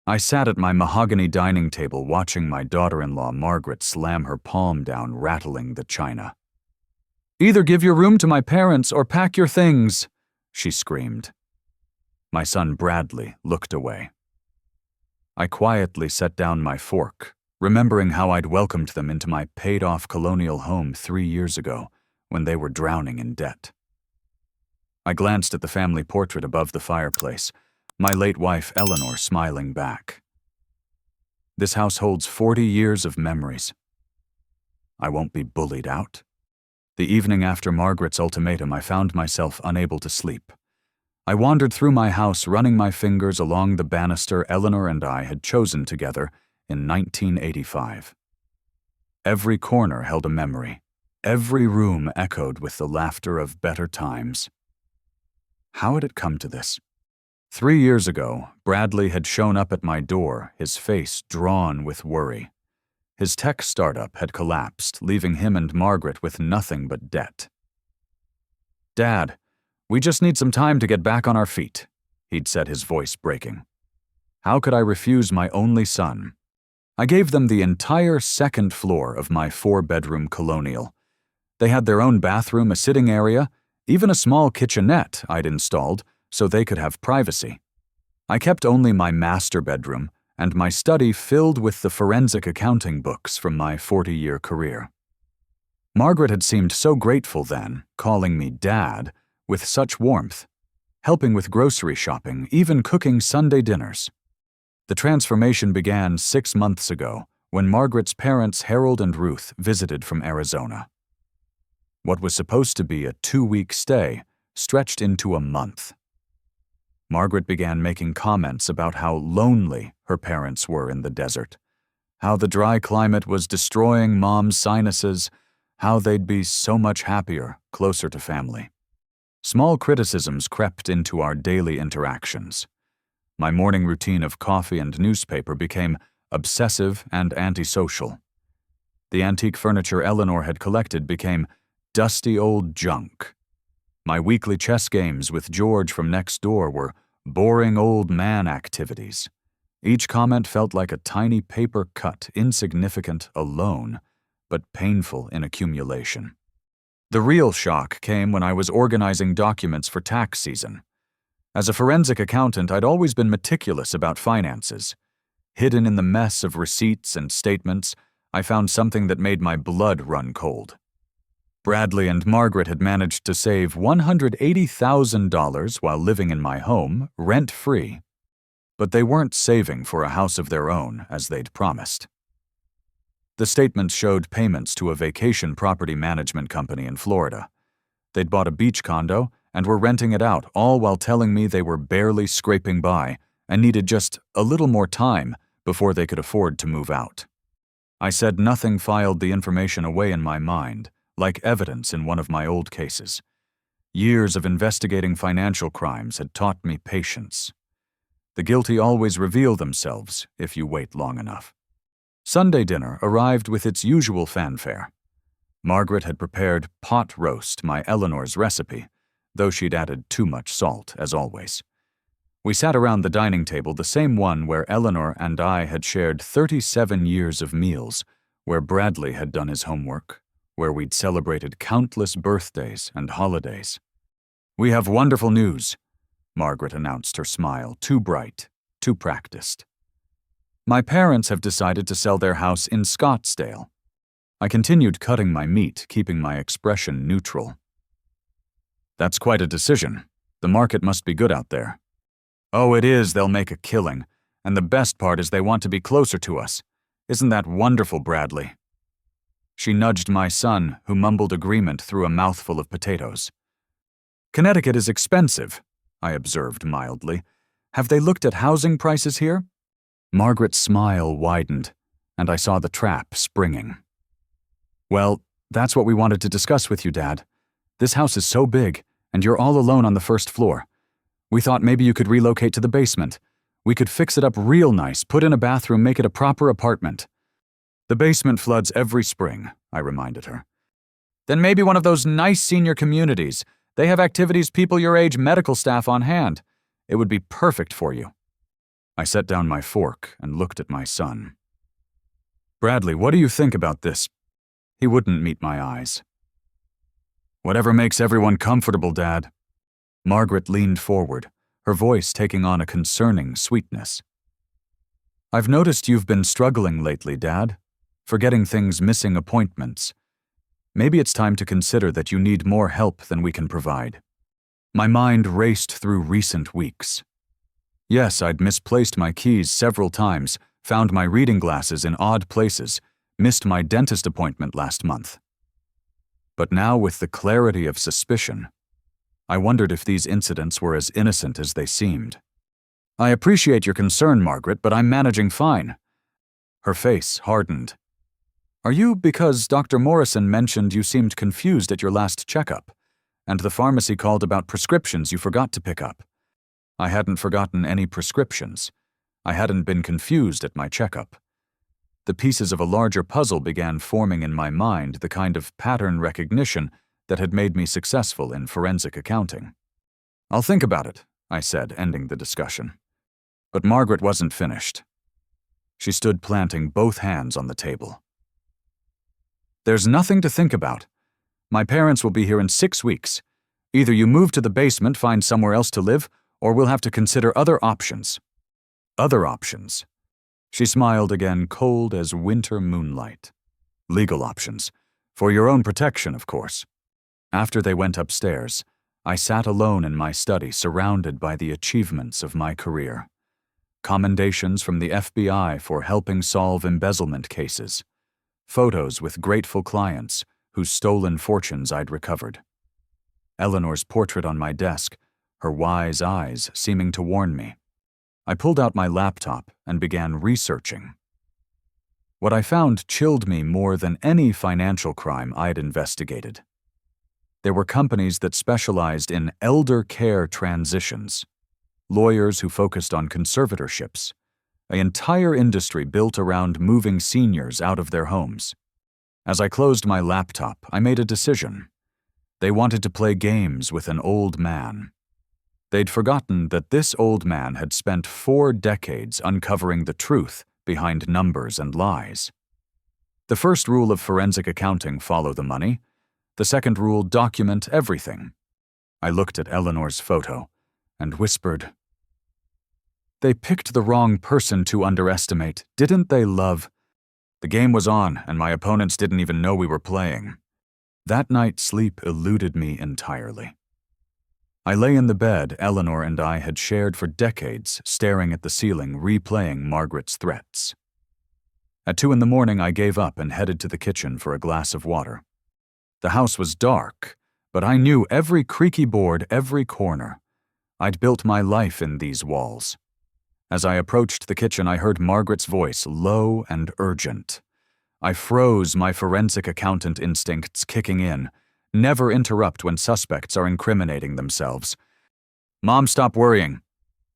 I sat at my mahogany dining table watching my daughter-in-law Margaret slam her palm down, rattling the china. "Either give your room to my parents or pack your things," she screamed. My son Bradley looked away. I quietly set down my fork, remembering how I'd welcomed them into my paid-off colonial home 3 years ago when they were drowning in debt. I glanced at the family portrait above the fireplace, my late wife Eleanor smiling back. This house holds 40 years of memories. I won't be bullied out. The evening after Margaret's ultimatum, I found myself unable to sleep. I wandered through my house, running my fingers along the banister Eleanor and I had chosen together in 1985. Every corner held a memory. Every room echoed with the laughter of better times. How had it come to this? 3 years ago, Bradley had shown up at my door, his face drawn with worry. His tech startup had collapsed, leaving him and Margaret with nothing but debt. "Dad, we just need some time to get back on our feet," he'd said, his voice breaking. How could I refuse my only son? I gave them the entire second floor of my 4-bedroom colonial. They had their own bathroom, a sitting area, even a small kitchenette I'd installed so they could have privacy. I kept only my master bedroom and my study filled with the forensic accounting books from my 40-year career. Margaret had seemed so grateful then, calling me Dad with such warmth, helping with grocery shopping, even cooking Sunday dinners. The transformation began 6 months ago when Margaret's parents, Harold and Ruth, visited from Arizona. What was supposed to be a 2-week stay stretched into a month. Margaret began making comments about how lonely her parents were in the desert, how the dry climate was destroying Mom's sinuses, how they'd be so much happier, closer to family. Small criticisms crept into our daily interactions. My morning routine of coffee and newspaper became obsessive and antisocial. The antique furniture Eleanor had collected became dusty old junk. My weekly chess games with George from next door were boring old man activities. Each comment felt like a tiny paper cut, insignificant alone, but painful in accumulation. The real shock came when I was organizing documents for tax season. As a forensic accountant, I'd always been meticulous about finances. Hidden in the mess of receipts and statements, I found something that made my blood run cold. Bradley and Margaret had managed to save $180,000 while living in my home, rent-free. But they weren't saving for a house of their own, as they'd promised. The statements showed payments to a vacation property management company in Florida. They'd bought a beach condo and were renting it out, all while telling me they were barely scraping by and needed just a little more time before they could afford to move out. I said nothing, filed the information away in my mind, like evidence in one of my old cases. Years of investigating financial crimes had taught me patience. The guilty always reveal themselves if you wait long enough. Sunday dinner arrived with its usual fanfare. Margaret had prepared pot roast, my Eleanor's recipe, though she'd added too much salt, as always. We sat around the dining table, the same one where Eleanor and I had shared 37 years of meals, where Bradley had done his homework, where we'd celebrated countless birthdays and holidays. "We have wonderful news," Margaret announced, her smile too bright, too practiced. "My parents have decided to sell their house in Scottsdale." I continued cutting my meat, keeping my expression neutral. "That's quite a decision. The market must be good out there." "Oh, it is. They'll make a killing. And the best part is they want to be closer to us. Isn't that wonderful, Bradley?" She nudged my son, who mumbled agreement through a mouthful of potatoes. "Connecticut is expensive," I observed mildly. "Have they looked at housing prices here?" Margaret's smile widened, and I saw the trap springing. "Well, that's what we wanted to discuss with you, Dad. This house is so big, and you're all alone on the first floor. We thought maybe you could relocate to the basement. We could fix it up real nice, put in a bathroom, make it a proper apartment." "The basement floods every spring," I reminded her. "Then maybe one of those nice senior communities. They have activities, people your age, medical staff on hand. It would be perfect for you." I set down my fork and looked at my son. Bradley, what do you think about this? He wouldn't meet my eyes. Whatever makes everyone comfortable, Dad. Margaret leaned forward, her voice taking on a concerning sweetness. I've noticed you've been struggling lately, Dad, forgetting things, missing appointments. Maybe it's time to consider that you need more help than we can provide. My mind raced through recent weeks. Yes, I'd misplaced my keys several times, found my reading glasses in odd places, missed my dentist appointment last month. But now, with the clarity of suspicion, I wondered if these incidents were as innocent as they seemed. I appreciate your concern, Margaret, but I'm managing fine. Her face hardened. Are you because Dr. Morrison mentioned you seemed confused at your last checkup, and the pharmacy called about prescriptions you forgot to pick up? I hadn't forgotten any prescriptions. I hadn't been confused at my checkup. The pieces of a larger puzzle began forming in my mind, the kind of pattern recognition that had made me successful in forensic accounting. I'll think about it, I said, ending the discussion. But Margaret wasn't finished. She stood planting both hands on the table. There's nothing to think about. My parents will be here in 6 weeks. Either you move to the basement, find somewhere else to live, or we'll have to consider other options. Other options. She smiled again, cold as winter moonlight. Legal options. For your own protection, of course. After they went upstairs, I sat alone in my study, surrounded by the achievements of my career. Commendations from the FBI for helping solve embezzlement cases. Photos with grateful clients whose stolen fortunes I'd recovered. Eleanor's portrait on my desk, her wise eyes seeming to warn me. I pulled out my laptop and began researching. What I found chilled me more than any financial crime I'd investigated. There were companies that specialized in elder care transitions, lawyers who focused on conservatorships, an entire industry built around moving seniors out of their homes. As I closed my laptop, I made a decision. They wanted to play games with an old man. They'd forgotten that this old man had spent 4 decades uncovering the truth behind numbers and lies. The first rule of forensic accounting, follow the money. The second rule, document everything. I looked at Eleanor's photo and whispered, They picked the wrong person to underestimate, didn't they, love? The game was on, and my opponents didn't even know we were playing. That night, sleep eluded me entirely. I lay in the bed Eleanor and I had shared for decades, staring at the ceiling, replaying Margaret's threats. At 2 a.m, I gave up and headed to the kitchen for a glass of water. The house was dark, but I knew every creaky board, every corner. I'd built my life in these walls. As I approached the kitchen, I heard Margaret's voice, low and urgent. I froze, my forensic accountant instincts kicking in. Never interrupt when suspects are incriminating themselves. Mom, stop worrying,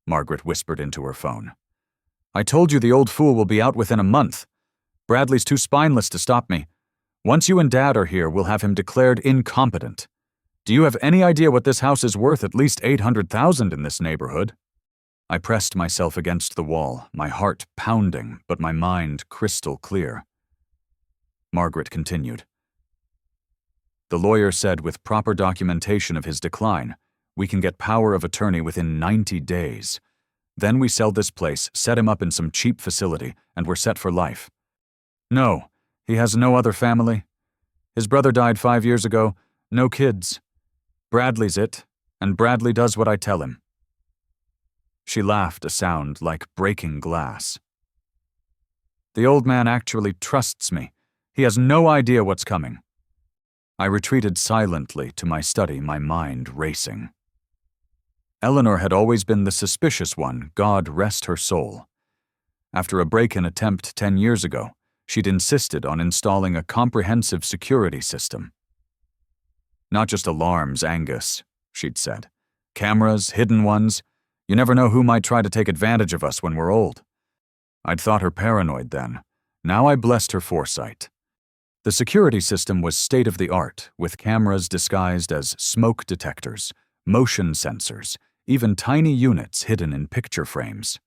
Margaret whispered into her phone. I told you the old fool will be out within a month. Bradley's too spineless to stop me. Once you and Dad are here, we'll have him declared incompetent. Do you have any idea what this house is worth? At least $800,000 in this neighborhood. I pressed myself against the wall, my heart pounding, but my mind crystal clear. Margaret continued. The lawyer said with proper documentation of his decline, we can get power of attorney within 90 days. Then we sell this place, set him up in some cheap facility, and we're set for life. No, he has no other family. His brother died 5 years ago, no kids. Bradley's it, and Bradley does what I tell him. She laughed, a sound like breaking glass. The old man actually trusts me. He has no idea what's coming. I retreated silently to my study, my mind racing. Eleanor had always been the suspicious one, God rest her soul. After a break-in attempt 10 years ago, she'd insisted on installing a comprehensive security system. Not just alarms, Angus, she'd said. Cameras, hidden ones. You never know who might try to take advantage of us when we're old. I'd thought her paranoid then. Now I blessed her foresight. The security system was state-of-the-art, with cameras disguised as smoke detectors, motion sensors, even tiny units hidden in picture frames.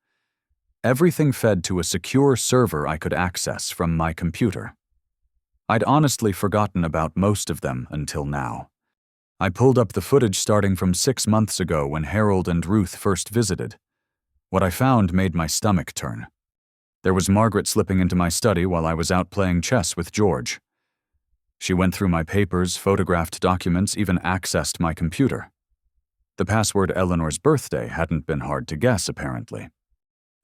everything fed to a secure server I could access from my computer. I'd honestly forgotten about most of them until now. I pulled up the footage starting from 6 months ago when Harold and Ruth first visited. What I found made my stomach turn. There was Margaret slipping into my study while I was out playing chess with George. She went through my papers, photographed documents, even accessed my computer. The password Eleanor's birthday hadn't been hard to guess, apparently.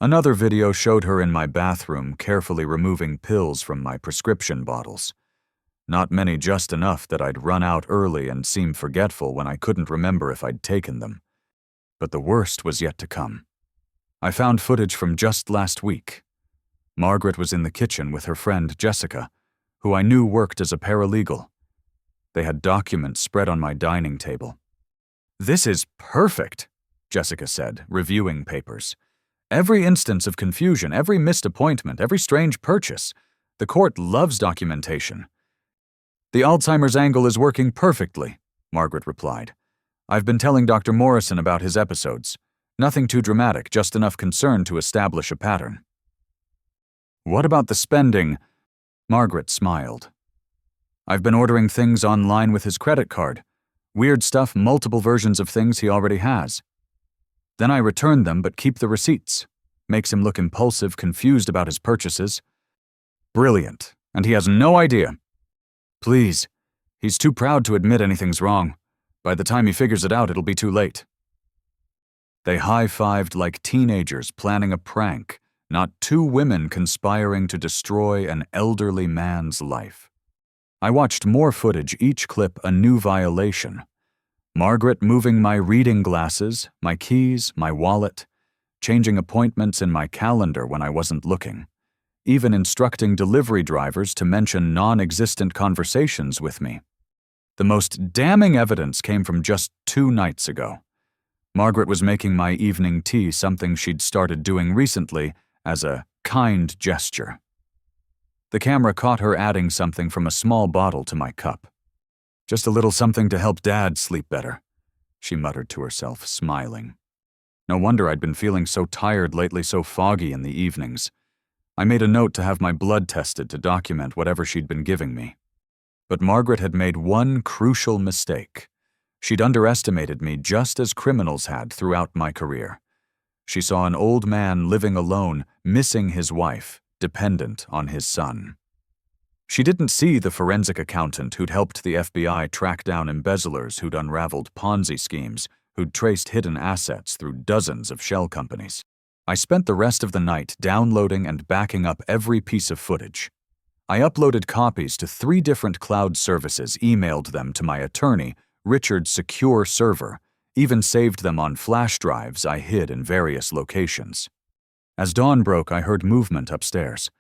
Another video showed her in my bathroom carefully removing pills from my prescription bottles. Not many, just enough that I'd run out early and seem forgetful when I couldn't remember if I'd taken them. But the worst was yet to come. I found footage from just last week. Margaret was in the kitchen with her friend Jessica, who I knew worked as a paralegal. They had documents spread on my dining table. "This is perfect," Jessica said, reviewing papers. "Every instance of confusion, every missed appointment, every strange purchase. The court loves documentation." "The Alzheimer's angle is working perfectly," Margaret replied. "I've been telling Dr. Morrison about his episodes. Nothing too dramatic, just enough concern to establish a pattern." "What about the spending?" Margaret smiled. "I've been ordering things online with his credit card. Weird stuff, multiple versions of things he already has. Then I return them but keep the receipts. Makes him look impulsive, confused about his purchases. Brilliant, and he has no idea. Please, he's too proud to admit anything's wrong. By the time he figures it out, it'll be too late." They high-fived like teenagers planning a prank, not two women conspiring to destroy an elderly man's life. I watched more footage, each clip a new violation. Margaret moving my reading glasses, my keys, my wallet, changing appointments in my calendar when I wasn't looking, even instructing delivery drivers to mention non-existent conversations with me. The most damning evidence came from just 2 nights ago. Margaret was making my evening tea, something she'd started doing recently as a kind gesture. The camera caught her adding something from a small bottle to my cup. "Just a little something to help Dad sleep better," she muttered to herself, smiling. No wonder I'd been feeling so tired lately, so foggy in the evenings. I made a note to have my blood tested to document whatever she'd been giving me. But Margaret had made one crucial mistake. She'd underestimated me just as criminals had throughout my career. She saw an old man living alone, missing his wife, dependent on his son. She didn't see the forensic accountant who'd helped the FBI track down embezzlers who'd unraveled Ponzi schemes, who'd traced hidden assets through dozens of shell companies. I spent the rest of the night downloading and backing up every piece of footage. I uploaded copies to 3 different cloud services, emailed them to my attorney, Richard's secure server, even saved them on flash drives I hid in various locations. As dawn broke, I heard movement upstairs.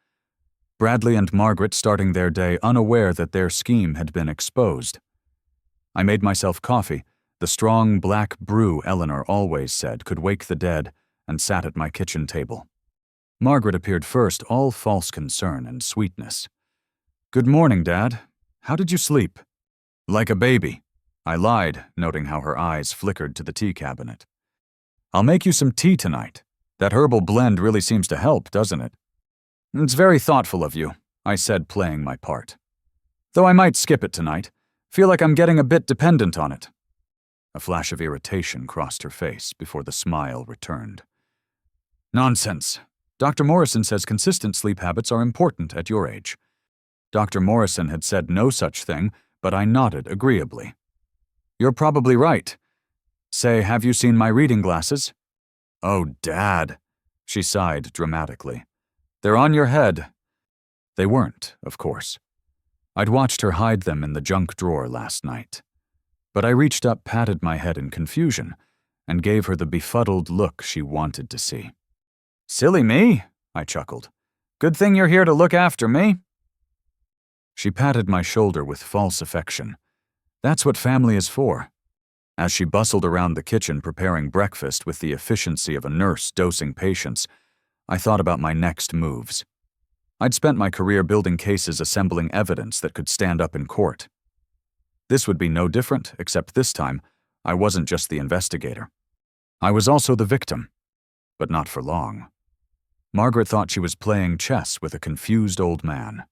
Bradley and Margaret starting their day unaware that their scheme had been exposed. I made myself coffee, the strong black brew Eleanor always said could wake the dead, and sat at my kitchen table. Margaret appeared first, all false concern and sweetness. "Good morning, Dad. How did you sleep?" "Like a baby," I lied, noting how her eyes flickered to the tea cabinet. "I'll make you some tea tonight. That herbal blend really seems to help, doesn't it?" "It's very thoughtful of you," I said, playing my part. "Though I might skip it tonight. Feel like I'm getting a bit dependent on it." A flash of irritation crossed her face before the smile returned. "Nonsense. Dr. Morrison says consistent sleep habits are important at your age." Dr. Morrison had said no such thing, but I nodded agreeably. "You're probably right. Say, have you seen my reading glasses?" "Oh, Dad," she sighed dramatically. "They're on your head." They weren't, of course. I'd watched her hide them in the junk drawer last night. But I reached up, patted my head in confusion, and gave her the befuddled look she wanted to see. "Silly me," I chuckled. "Good thing you're here to look after me." She patted my shoulder with false affection. That's what family is for. As she bustled around the kitchen preparing breakfast with the efficiency of a nurse dosing patients, I thought about my next moves. I'd spent my career building cases, assembling evidence that could stand up in court. This would be no different, except this time, I wasn't just the investigator. I was also the victim, but not for long. Margaret thought she was playing chess with a confused old man.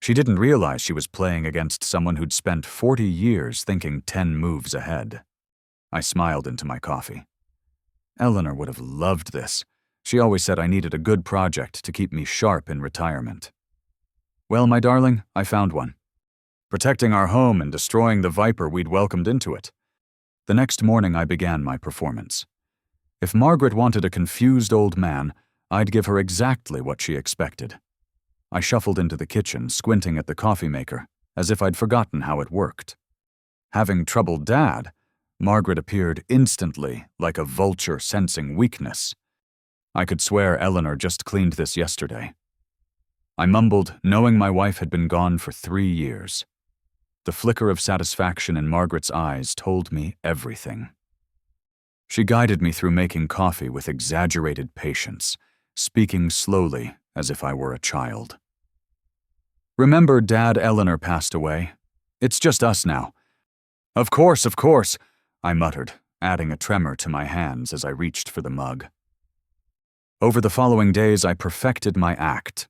She didn't realize she was playing against someone who'd spent 40 years thinking 10 moves ahead. I smiled into my coffee. Eleanor would have loved this. She always said I needed a good project to keep me sharp in retirement. Well, my darling, I found one. Protecting our home and destroying the viper we'd welcomed into it. The next morning I began my performance. If Margaret wanted a confused old man, I'd give her exactly what she expected. I shuffled into the kitchen, squinting at the coffee maker, as if I'd forgotten how it worked. Having troubled Dad, Margaret appeared instantly, like a vulture sensing weakness. I could swear Eleanor just cleaned this yesterday. I mumbled, knowing my wife had been gone for 3 years. The flicker of satisfaction in Margaret's eyes told me everything. She guided me through making coffee with exaggerated patience, speaking slowly as if I were a child. Remember Dad Eleanor passed away? It's just us now. Of course, I muttered, adding a tremor to my hands as I reached for the mug. Over the following days, I perfected my act.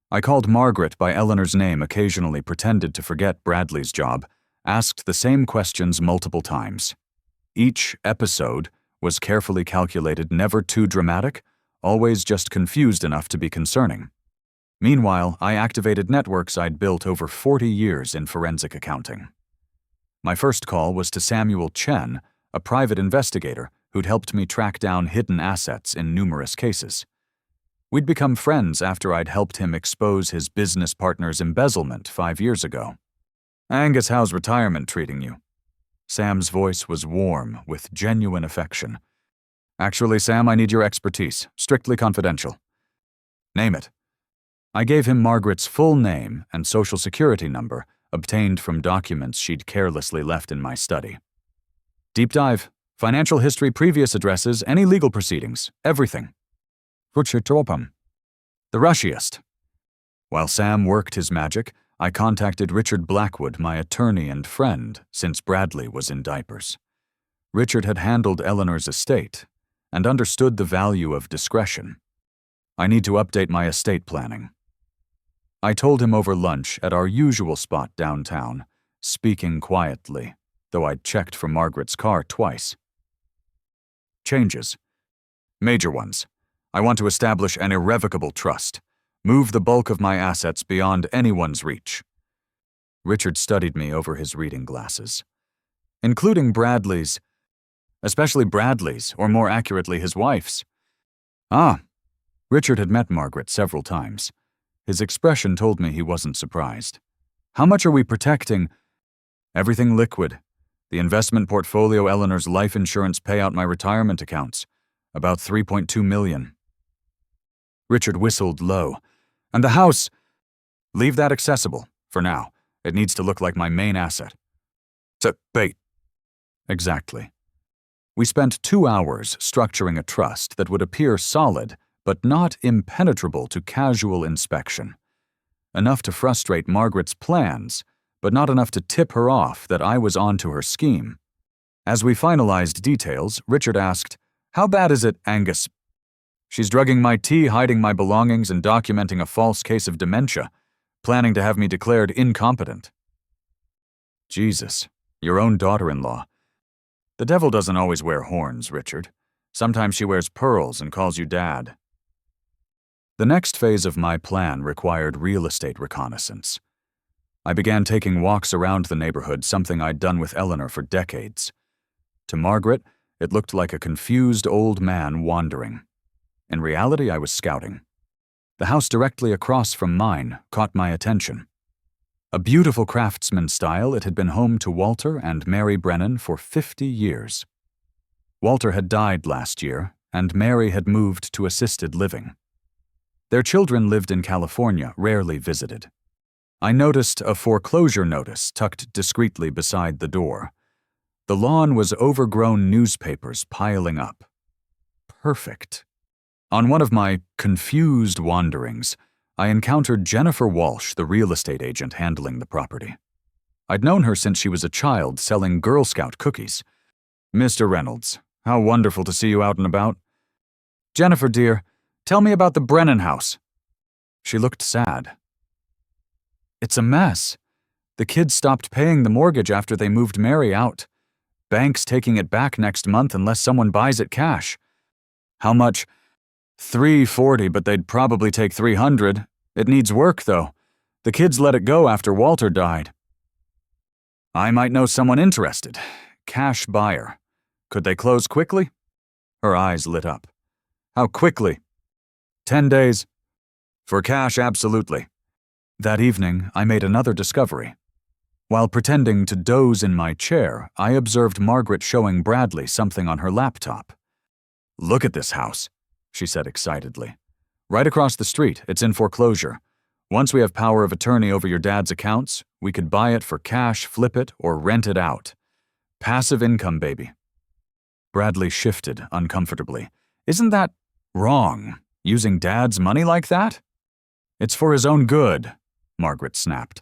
I called Margaret by Eleanor's name, occasionally pretended to forget Bradley's job, asked the same questions multiple times. Each episode was carefully calculated, never too dramatic, always just confused enough to be concerning. Meanwhile, I activated networks I'd built over 40 years in forensic accounting. My first call was to Samuel Chen, a private investigator who'd helped me track down hidden assets in numerous cases. We'd become friends after I'd helped him expose his business partner's embezzlement 5 years ago. "Angus, how's retirement treating you?" Sam's voice was warm, with genuine affection. "Actually, Sam, I need your expertise. Strictly confidential." "Name it." I gave him Margaret's full name and social security number, obtained from documents she'd carelessly left in my study. "Deep dive. Financial history, previous addresses, any legal proceedings, everything." "The rushiest." While Sam worked his magic, I contacted Richard Blackwood, my attorney and friend, since Bradley was in diapers. Richard had handled Eleanor's estate and understood the value of discretion. I need to update my estate planning. I told him over lunch at our usual spot downtown, speaking quietly, though I'd checked for Margaret's car twice. Changes. Major ones. I want to establish an irrevocable trust. Move the bulk of my assets beyond anyone's reach. Richard studied me over his reading glasses. Including Bradley's. Especially Bradley's, or more accurately, his wife's. Ah. Richard had met Margaret several times. His expression told me he wasn't surprised. "How much are we protecting?" "Everything liquid. The investment portfolio, Eleanor's life insurance payout, my retirement accounts. About $3.2 million. Richard whistled low. "And the house?" "Leave that accessible, for now. It needs to look like my main asset." "It's a bait." Exactly. We spent 2 hours structuring a trust that would appear solid, but not impenetrable to casual inspection. Enough to frustrate Margaret's plans, but not enough to tip her off that I was onto her scheme. As we finalized details, Richard asked, "How bad is it, Angus?" "She's drugging my tea, hiding my belongings, and documenting a false case of dementia, planning to have me declared incompetent." Jesus, your own daughter-in-law. The devil doesn't always wear horns, Richard. Sometimes she wears pearls and calls you Dad. The next phase of my plan required real estate reconnaissance. I began taking walks around the neighborhood, something I'd done with Eleanor for decades. To Margaret, it looked like a confused old man wandering. In reality, I was scouting. The house directly across from mine caught my attention. A beautiful craftsman style, it had been home to Walter and Mary Brennan for 50 years. Walter had died last year, and Mary had moved to assisted living. Their children lived in California, rarely visited. I noticed a foreclosure notice tucked discreetly beside the door. The lawn was overgrown newspapers piling up. Perfect. On one of my confused wanderings, I encountered Jennifer Walsh, the real estate agent handling the property. I'd known her since she was a child selling Girl Scout cookies. "Mr. Reynolds, how wonderful to see you out and about." "Jennifer, dear, Tell me about the Brennan house." She looked sad. "It's a mess. The kids stopped paying the mortgage after they moved Mary out. Bank's taking it back next month unless someone buys it cash." "How much?" $340, but they'd probably take $300. It needs work, though. The kids let it go after Walter died." "I might know someone interested. Cash buyer. Could they close quickly?" Her eyes lit up. "How quickly?" 10 days. For cash, absolutely." That evening, I made another discovery. While pretending to doze in my chair, I observed Margaret showing Bradley something on her laptop. "Look at this house," she said excitedly. "Right across the street, it's in foreclosure. Once we have power of attorney over your dad's accounts, we could buy it for cash, flip it, or rent it out. Passive income, baby." Bradley shifted uncomfortably. "Isn't that wrong, using Dad's money like that?" "It's for his own good," Margaret snapped.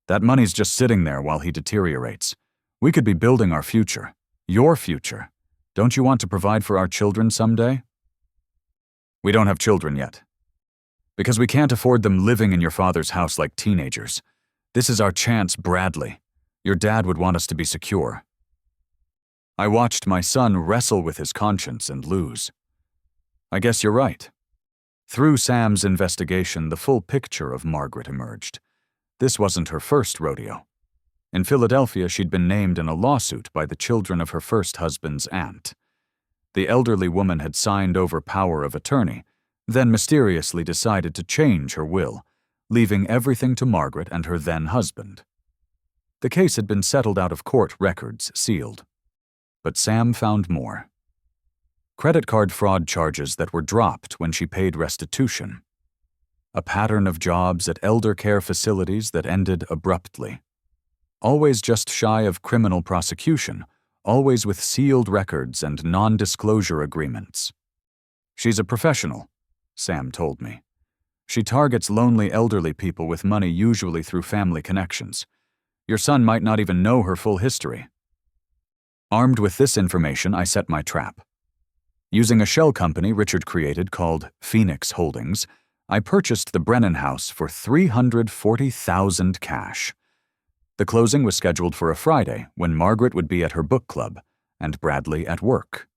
"That money's just sitting there while he deteriorates. We could be building our future. Your future. Don't you want to provide for our children someday?" "We don't have children yet. Because we can't afford them living in your father's house like teenagers. This is our chance, Bradley. Your dad would want us to be secure." I watched my son wrestle with his conscience and lose. I guess you're right. Through Sam's investigation, the full picture of Margaret emerged. This wasn't her first rodeo. In Philadelphia, she'd been named in a lawsuit by the children of her first husband's aunt. The elderly woman had signed over power of attorney, then mysteriously decided to change her will, leaving everything to Margaret and her then-husband. The case had been settled out of court records, sealed. But Sam found more. Credit card fraud charges that were dropped when she paid restitution. A pattern of jobs at elder care facilities that ended abruptly. Always just shy of criminal prosecution, always with sealed records and non-disclosure agreements. "She's a professional," Sam told me. "She targets lonely elderly people with money, usually through family connections. Your son might not even know her full history." Armed with this information, I set my trap. Using a shell company Richard created called Phoenix Holdings, I purchased the Brennan house for $340,000 cash. The closing was scheduled for a Friday when Margaret would be at her book club and Bradley at work.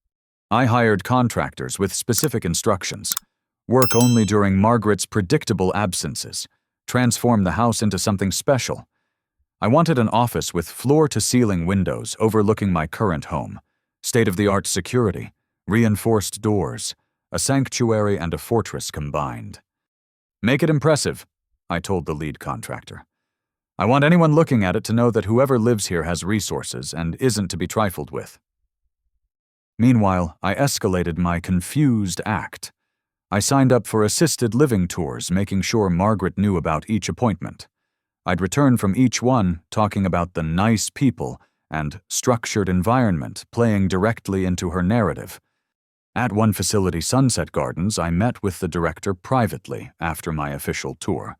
I hired contractors with specific instructions. Work only during Margaret's predictable absences. Transform the house into something special. I wanted an office with floor-to-ceiling windows overlooking my current home, state-of-the-art security, reinforced doors, a sanctuary and a fortress combined. "Make it impressive," I told the lead contractor. "I want anyone looking at it to know that whoever lives here has resources and isn't to be trifled with." Meanwhile, I escalated my confused act. I signed up for assisted living tours, making sure Margaret knew about each appointment. I'd return from each one talking about the nice people and structured environment playing directly into her narrative. At one facility, Sunset Gardens, I met with the director privately after my official tour.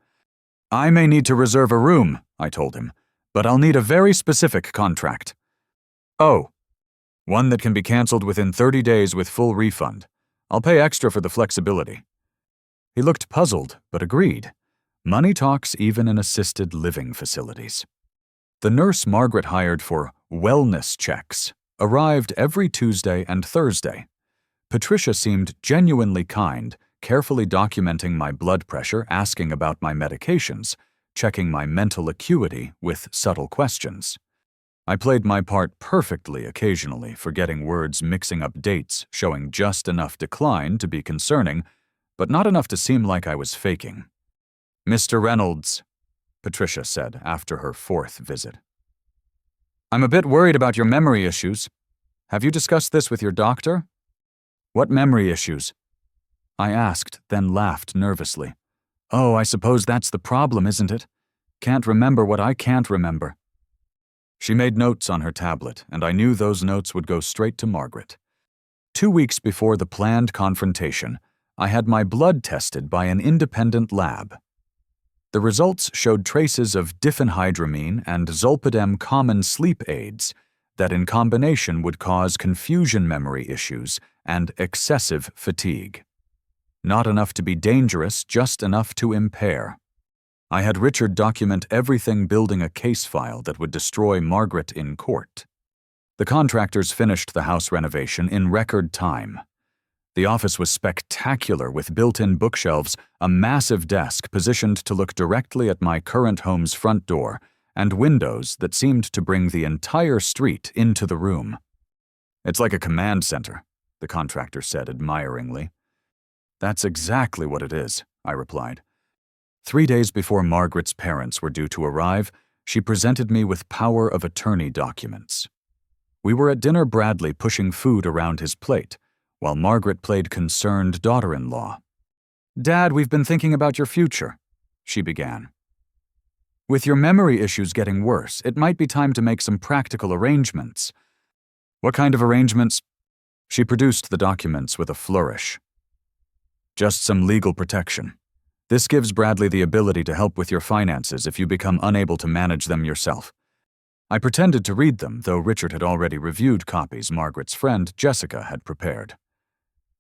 "I may need to reserve a room," I told him, "but I'll need a very specific contract." "Oh, one that can be canceled within 30 days with full refund. I'll pay extra for the flexibility." He looked puzzled, but agreed. Money talks even in assisted living facilities. The nurse Margaret hired for wellness checks arrived every Tuesday and Thursday. Patricia seemed genuinely kind, carefully documenting my blood pressure, asking about my medications, checking my mental acuity with subtle questions. I played my part perfectly occasionally, forgetting words, mixing up dates, showing just enough decline to be concerning, but not enough to seem like I was faking. "Mr. Reynolds," Patricia said after her 4th visit. "I'm a bit worried about your memory issues. Have you discussed this with your doctor?" "What memory issues?" I asked, then laughed nervously. "Oh, I suppose that's the problem, isn't it? Can't remember what I can't remember." She made notes on her tablet, and I knew those notes would go straight to Margaret. 2 weeks before the planned confrontation, I had my blood tested by an independent lab. The results showed traces of diphenhydramine and zolpidem common sleep aids that in combination would cause confusion memory issues and excessive fatigue. Not enough to be dangerous, just enough to impair. I had Richard document everything, building a case file that would destroy Margaret in court. The contractors finished the house renovation in record time. The office was spectacular, with built-in bookshelves, a massive desk positioned to look directly at my current home's front door, and windows that seemed to bring the entire street into the room. "It's like a command center," the contractor said admiringly. "That's exactly what it is," I replied. 3 days before Margaret's parents were due to arrive, she presented me with power of attorney documents. We were at dinner, Bradley pushing food around his plate, while Margaret played concerned daughter-in-law. "Dad, we've been thinking about your future," she began. "With your memory issues getting worse, it might be time to make some practical arrangements." "What kind of arrangements?" She produced the documents with a flourish. "Just some legal protection. This gives Bradley the ability to help with your finances if you become unable to manage them yourself." I pretended to read them, though Richard had already reviewed copies Margaret's friend, Jessica, had prepared.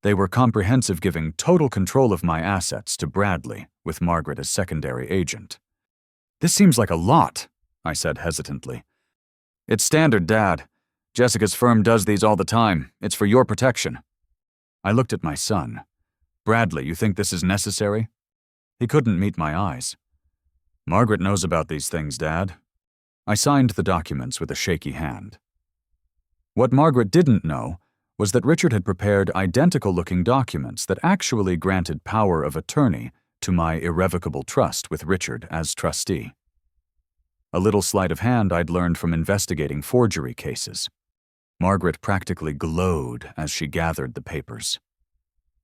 They were comprehensive, giving total control of my assets to Bradley, with Margaret as secondary agent. "This seems like a lot," I said hesitantly. "It's standard, Dad. Jessica's firm does these all the time. It's for your protection." I looked at my son. "Bradley, you think this is necessary?" He couldn't meet my eyes. "Margaret knows about these things, Dad." I signed the documents with a shaky hand. What Margaret didn't know was that Richard had prepared identical-looking documents that actually granted power of attorney to my irrevocable trust with Richard as trustee. A little sleight of hand I'd learned from investigating forgery cases. Margaret practically glowed as she gathered the papers.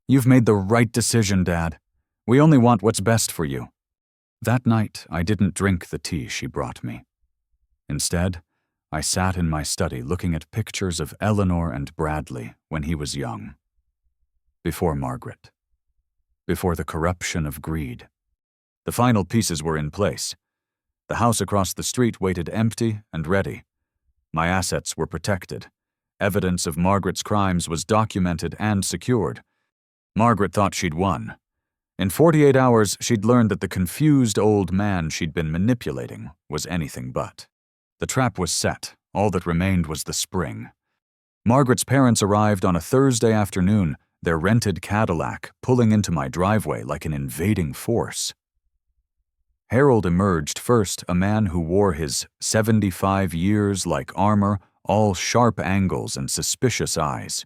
"You've made the right decision, Dad. We only want what's best for you." That night, I didn't drink the tea she brought me. Instead, I sat in my study looking at pictures of Eleanor and Bradley when he was young. Before Margaret. Before the corruption of greed. The final pieces were in place. The house across the street waited empty and ready. My assets were protected. Evidence of Margaret's crimes was documented and secured. Margaret thought she'd won. In 48 hours, she'd learned that the confused old man she'd been manipulating was anything but. The trap was set. All that remained was the spring. Margaret's parents arrived on a Thursday afternoon, their rented Cadillac pulling into my driveway like an invading force. Harold emerged first, a man who wore his 75 years like armor, all sharp angles and suspicious eyes.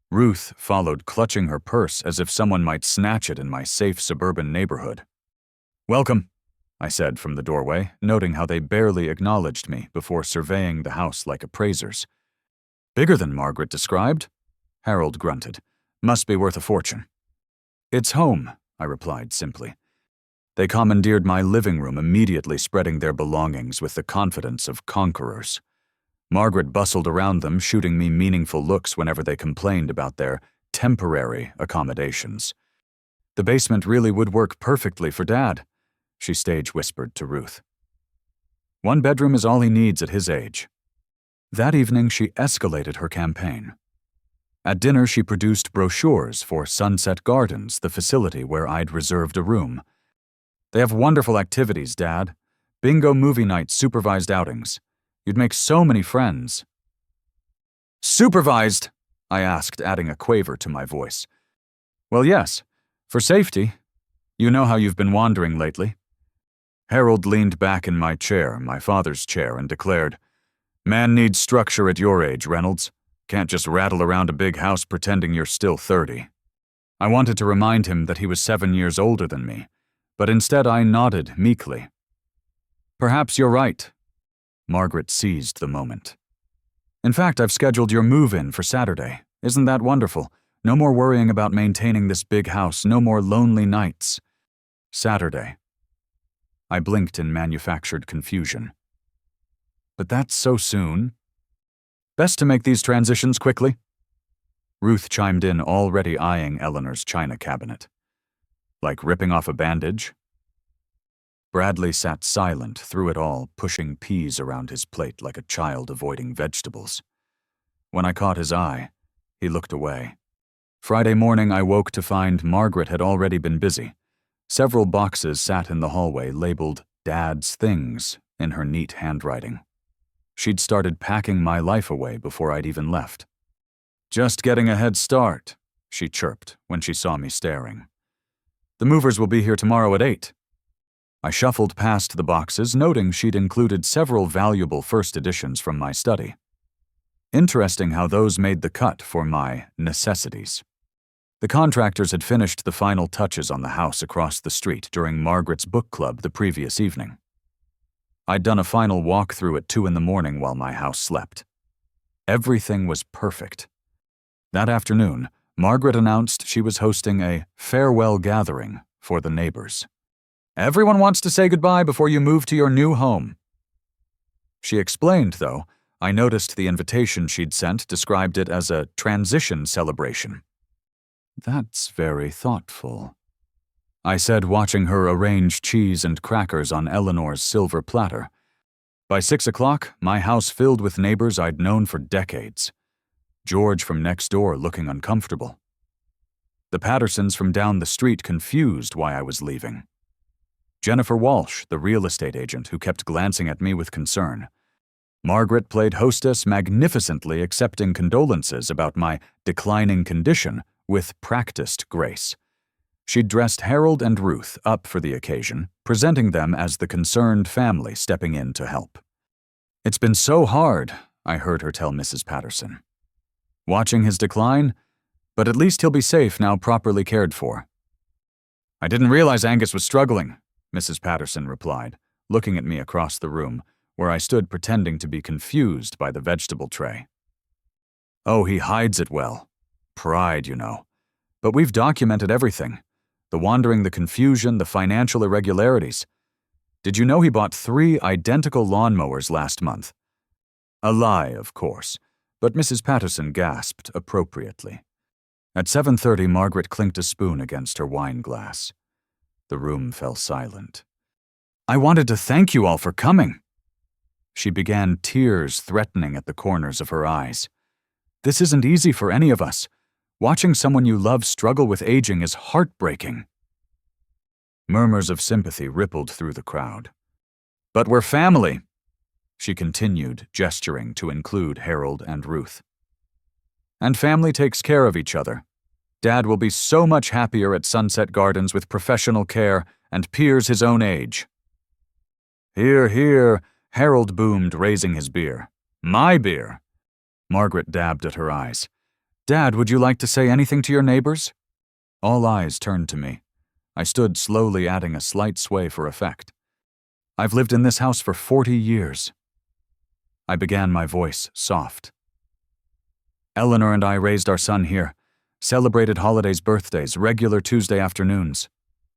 Ruth followed, clutching her purse as if someone might snatch it in my safe suburban neighborhood. "Welcome," I said from the doorway, noting how they barely acknowledged me before surveying the house like appraisers. "Bigger than Margaret described," Harold grunted. "Must be worth a fortune." "It's home," I replied simply. They commandeered my living room, immediately spreading their belongings with the confidence of conquerors. Margaret bustled around them, shooting me meaningful looks whenever they complained about their temporary accommodations. "The basement really would work perfectly for Dad," she stage whispered to Ruth. "One bedroom is all he needs at his age." That evening, she escalated her campaign. At dinner, she produced brochures for Sunset Gardens, the facility where I'd reserved a room. "They have wonderful activities, Dad. Bingo movie night, supervised outings. You'd make so many friends." "Supervised?" I asked, adding a quaver to my voice. "Well, yes. For safety. You know how you've been wandering lately." Harold leaned back in my chair, my father's chair, and declared, "Man needs structure at your age, Reynolds. Can't just rattle around a big house pretending you're still 30. I wanted to remind him that he was 7 years older than me, but instead I nodded meekly. "Perhaps you're right." Margaret seized the moment. "In fact, I've scheduled your move-in for Saturday. Isn't that wonderful? No more worrying about maintaining this big house, no more lonely nights." Saturday. I blinked in manufactured confusion. "But that's so soon." "Best to make these transitions quickly." Ruth chimed in, already eyeing Eleanor's china cabinet. "Like ripping off a bandage?" Bradley sat silent through it all, pushing peas around his plate like a child avoiding vegetables. When I caught his eye, he looked away. Friday morning, I woke to find Margaret had already been busy. Several boxes sat in the hallway labeled Dad's Things in her neat handwriting. She'd started packing my life away before I'd even left. "Just getting a head start," she chirped when she saw me staring. "The movers will be here tomorrow at 8. I shuffled past the boxes, noting she'd included several valuable first editions from my study. Interesting how those made the cut for my necessities. The contractors had finished the final touches on the house across the street during Margaret's book club the previous evening. I'd done a final walkthrough at 2 in the morning while my house slept. Everything was perfect. That afternoon, Margaret announced she was hosting a farewell gathering for the neighbors. "Everyone wants to say goodbye before you move to your new home." She explained, though, I noticed the invitation she'd sent described it as a transition celebration. "That's very thoughtful," I said, watching her arrange cheese and crackers on Eleanor's silver platter. By 6 o'clock, my house filled with neighbors I'd known for decades. George from next door looking uncomfortable. The Pattersons from down the street confused why I was leaving. Jennifer Walsh, the real estate agent who kept glancing at me with concern. Margaret played hostess magnificently, accepting condolences about my declining condition with practiced grace. She'd dressed Harold and Ruth up for the occasion, presenting them as the concerned family stepping in to help. "It's been so hard," I heard her tell Mrs. Patterson. "Watching his decline, but at least he'll be safe now, properly cared for." "I didn't realize Angus was struggling," Mrs. Patterson replied, looking at me across the room, where I stood pretending to be confused by the vegetable tray. "Oh, he hides it well. Pride, you know. But we've documented everything. The wandering, the confusion, the financial irregularities. Did you know he bought 3 identical lawnmowers last month?" A lie, of course, but Mrs. Patterson gasped appropriately. At 7:30, Margaret clinked a spoon against her wine glass. The room fell silent. "I wanted to thank you all for coming." She began, tears threatening at the corners of her eyes. "This isn't easy for any of us. Watching someone you love struggle with aging is heartbreaking." Murmurs of sympathy rippled through the crowd. "But we're family," she continued, gesturing to include Harold and Ruth. "And family takes care of each other. Dad will be so much happier at Sunset Gardens with professional care and peers his own age." "Hear, hear," Harold boomed, raising his beer. "My beer." Margaret dabbed at her eyes. "Dad, would you like to say anything to your neighbors?" All eyes turned to me. I stood slowly, adding a slight sway for effect. "I've lived in this house for 40 years. I began, my voice soft. "Eleanor and I raised our son here. Celebrated holidays, birthdays, regular Tuesday afternoons.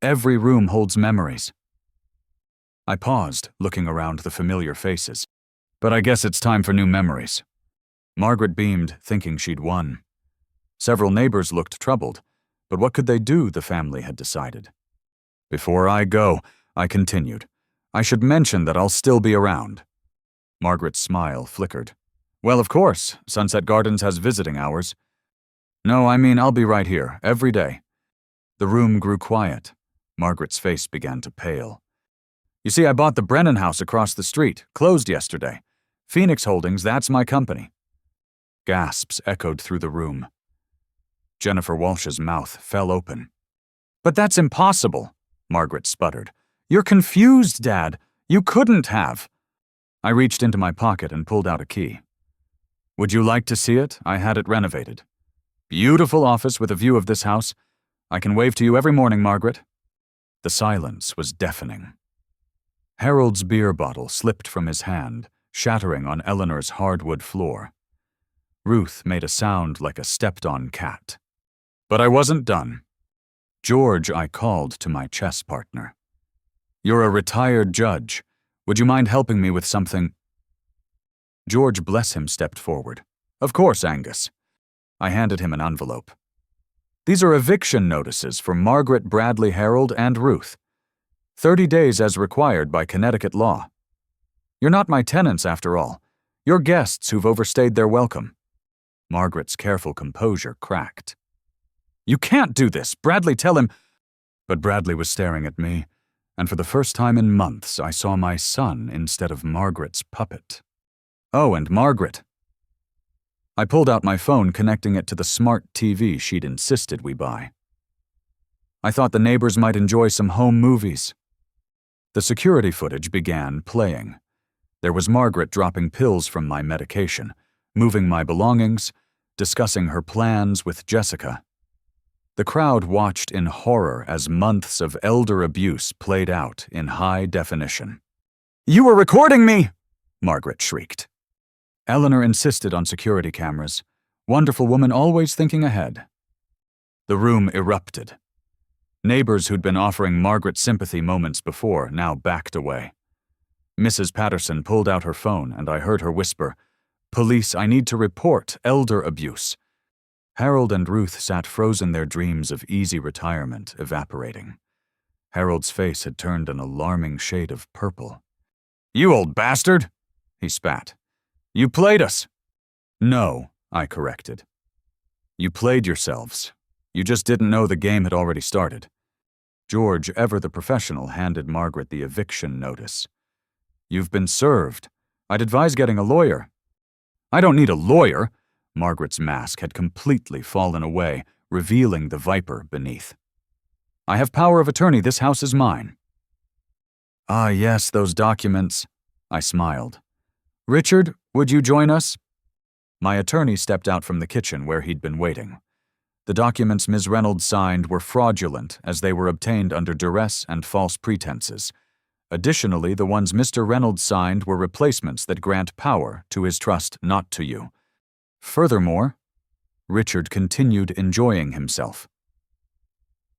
Every room holds memories." I paused, looking around the familiar faces. "But I guess it's time for new memories." Margaret beamed, thinking she'd won. Several neighbors looked troubled, but what could they do, the family had decided. "Before I go," I continued, "I should mention that I'll still be around." Margaret's smile flickered. "Well, of course, Sunset Gardens has visiting hours." "No, I mean I'll be right here, every day." The room grew quiet. Margaret's face began to pale. "You see, I bought the Brennan house across the street, closed yesterday. Phoenix Holdings, that's my company." Gasps echoed through the room. Jennifer Walsh's mouth fell open. "But that's impossible," Margaret sputtered. "You're confused, Dad. You couldn't have." I reached into my pocket and pulled out a key. "Would you like to see it? I had it renovated. Beautiful office with a view of this house. I can wave to you every morning, Margaret." The silence was deafening. Harold's beer bottle slipped from his hand, shattering on Eleanor's hardwood floor. Ruth made a sound like a stepped-on cat. But I wasn't done. "George," I called to my chess partner. "You're a retired judge. Would you mind helping me with something?" George, bless him, stepped forward. "Of course, Angus." I handed him an envelope. "These are eviction notices for Margaret, Bradley, Harold, and Ruth. 30 days as required by Connecticut law. You're not my tenants, after all. You're guests who've overstayed their welcome." Margaret's careful composure cracked. You can't do this. Bradley, tell him. But Bradley was staring at me, and for the first time in months, I saw my son instead of Margaret's puppet. Oh, and Margaret. I pulled out my phone, connecting it to the smart TV she'd insisted we buy. I thought the neighbors might enjoy some home movies. The security footage began playing. There was Margaret dropping pills from my medication, moving my belongings, discussing her plans with Jessica. The crowd watched in horror as months of elder abuse played out in high definition. "You were recording me!" Margaret shrieked. Eleanor insisted on security cameras. Wonderful woman, always thinking ahead. The room erupted. Neighbors who'd been offering Margaret sympathy moments before now backed away. Mrs. Patterson pulled out her phone, and I heard her whisper, "Police, I need to report elder abuse." Harold and Ruth sat frozen, their dreams of easy retirement evaporating. Harold's face had turned an alarming shade of purple. "You old bastard!" he spat. "You played us." "No," I corrected. "You played yourselves. You just didn't know the game had already started." George, ever the professional, handed Margaret the eviction notice. "You've been served. I'd advise getting a lawyer." "I don't need a lawyer." Margaret's mask had completely fallen away, revealing the viper beneath. "I have power of attorney. This house is mine." "Ah, yes, those documents." I smiled. "Richard, would you join us?" My attorney stepped out from the kitchen where he'd been waiting. The documents Ms. Reynolds signed were fraudulent, as they were obtained under duress and false pretenses. Additionally, the ones Mr. Reynolds signed were replacements that grant power to his trust, not to you. Furthermore, Richard continued enjoying himself.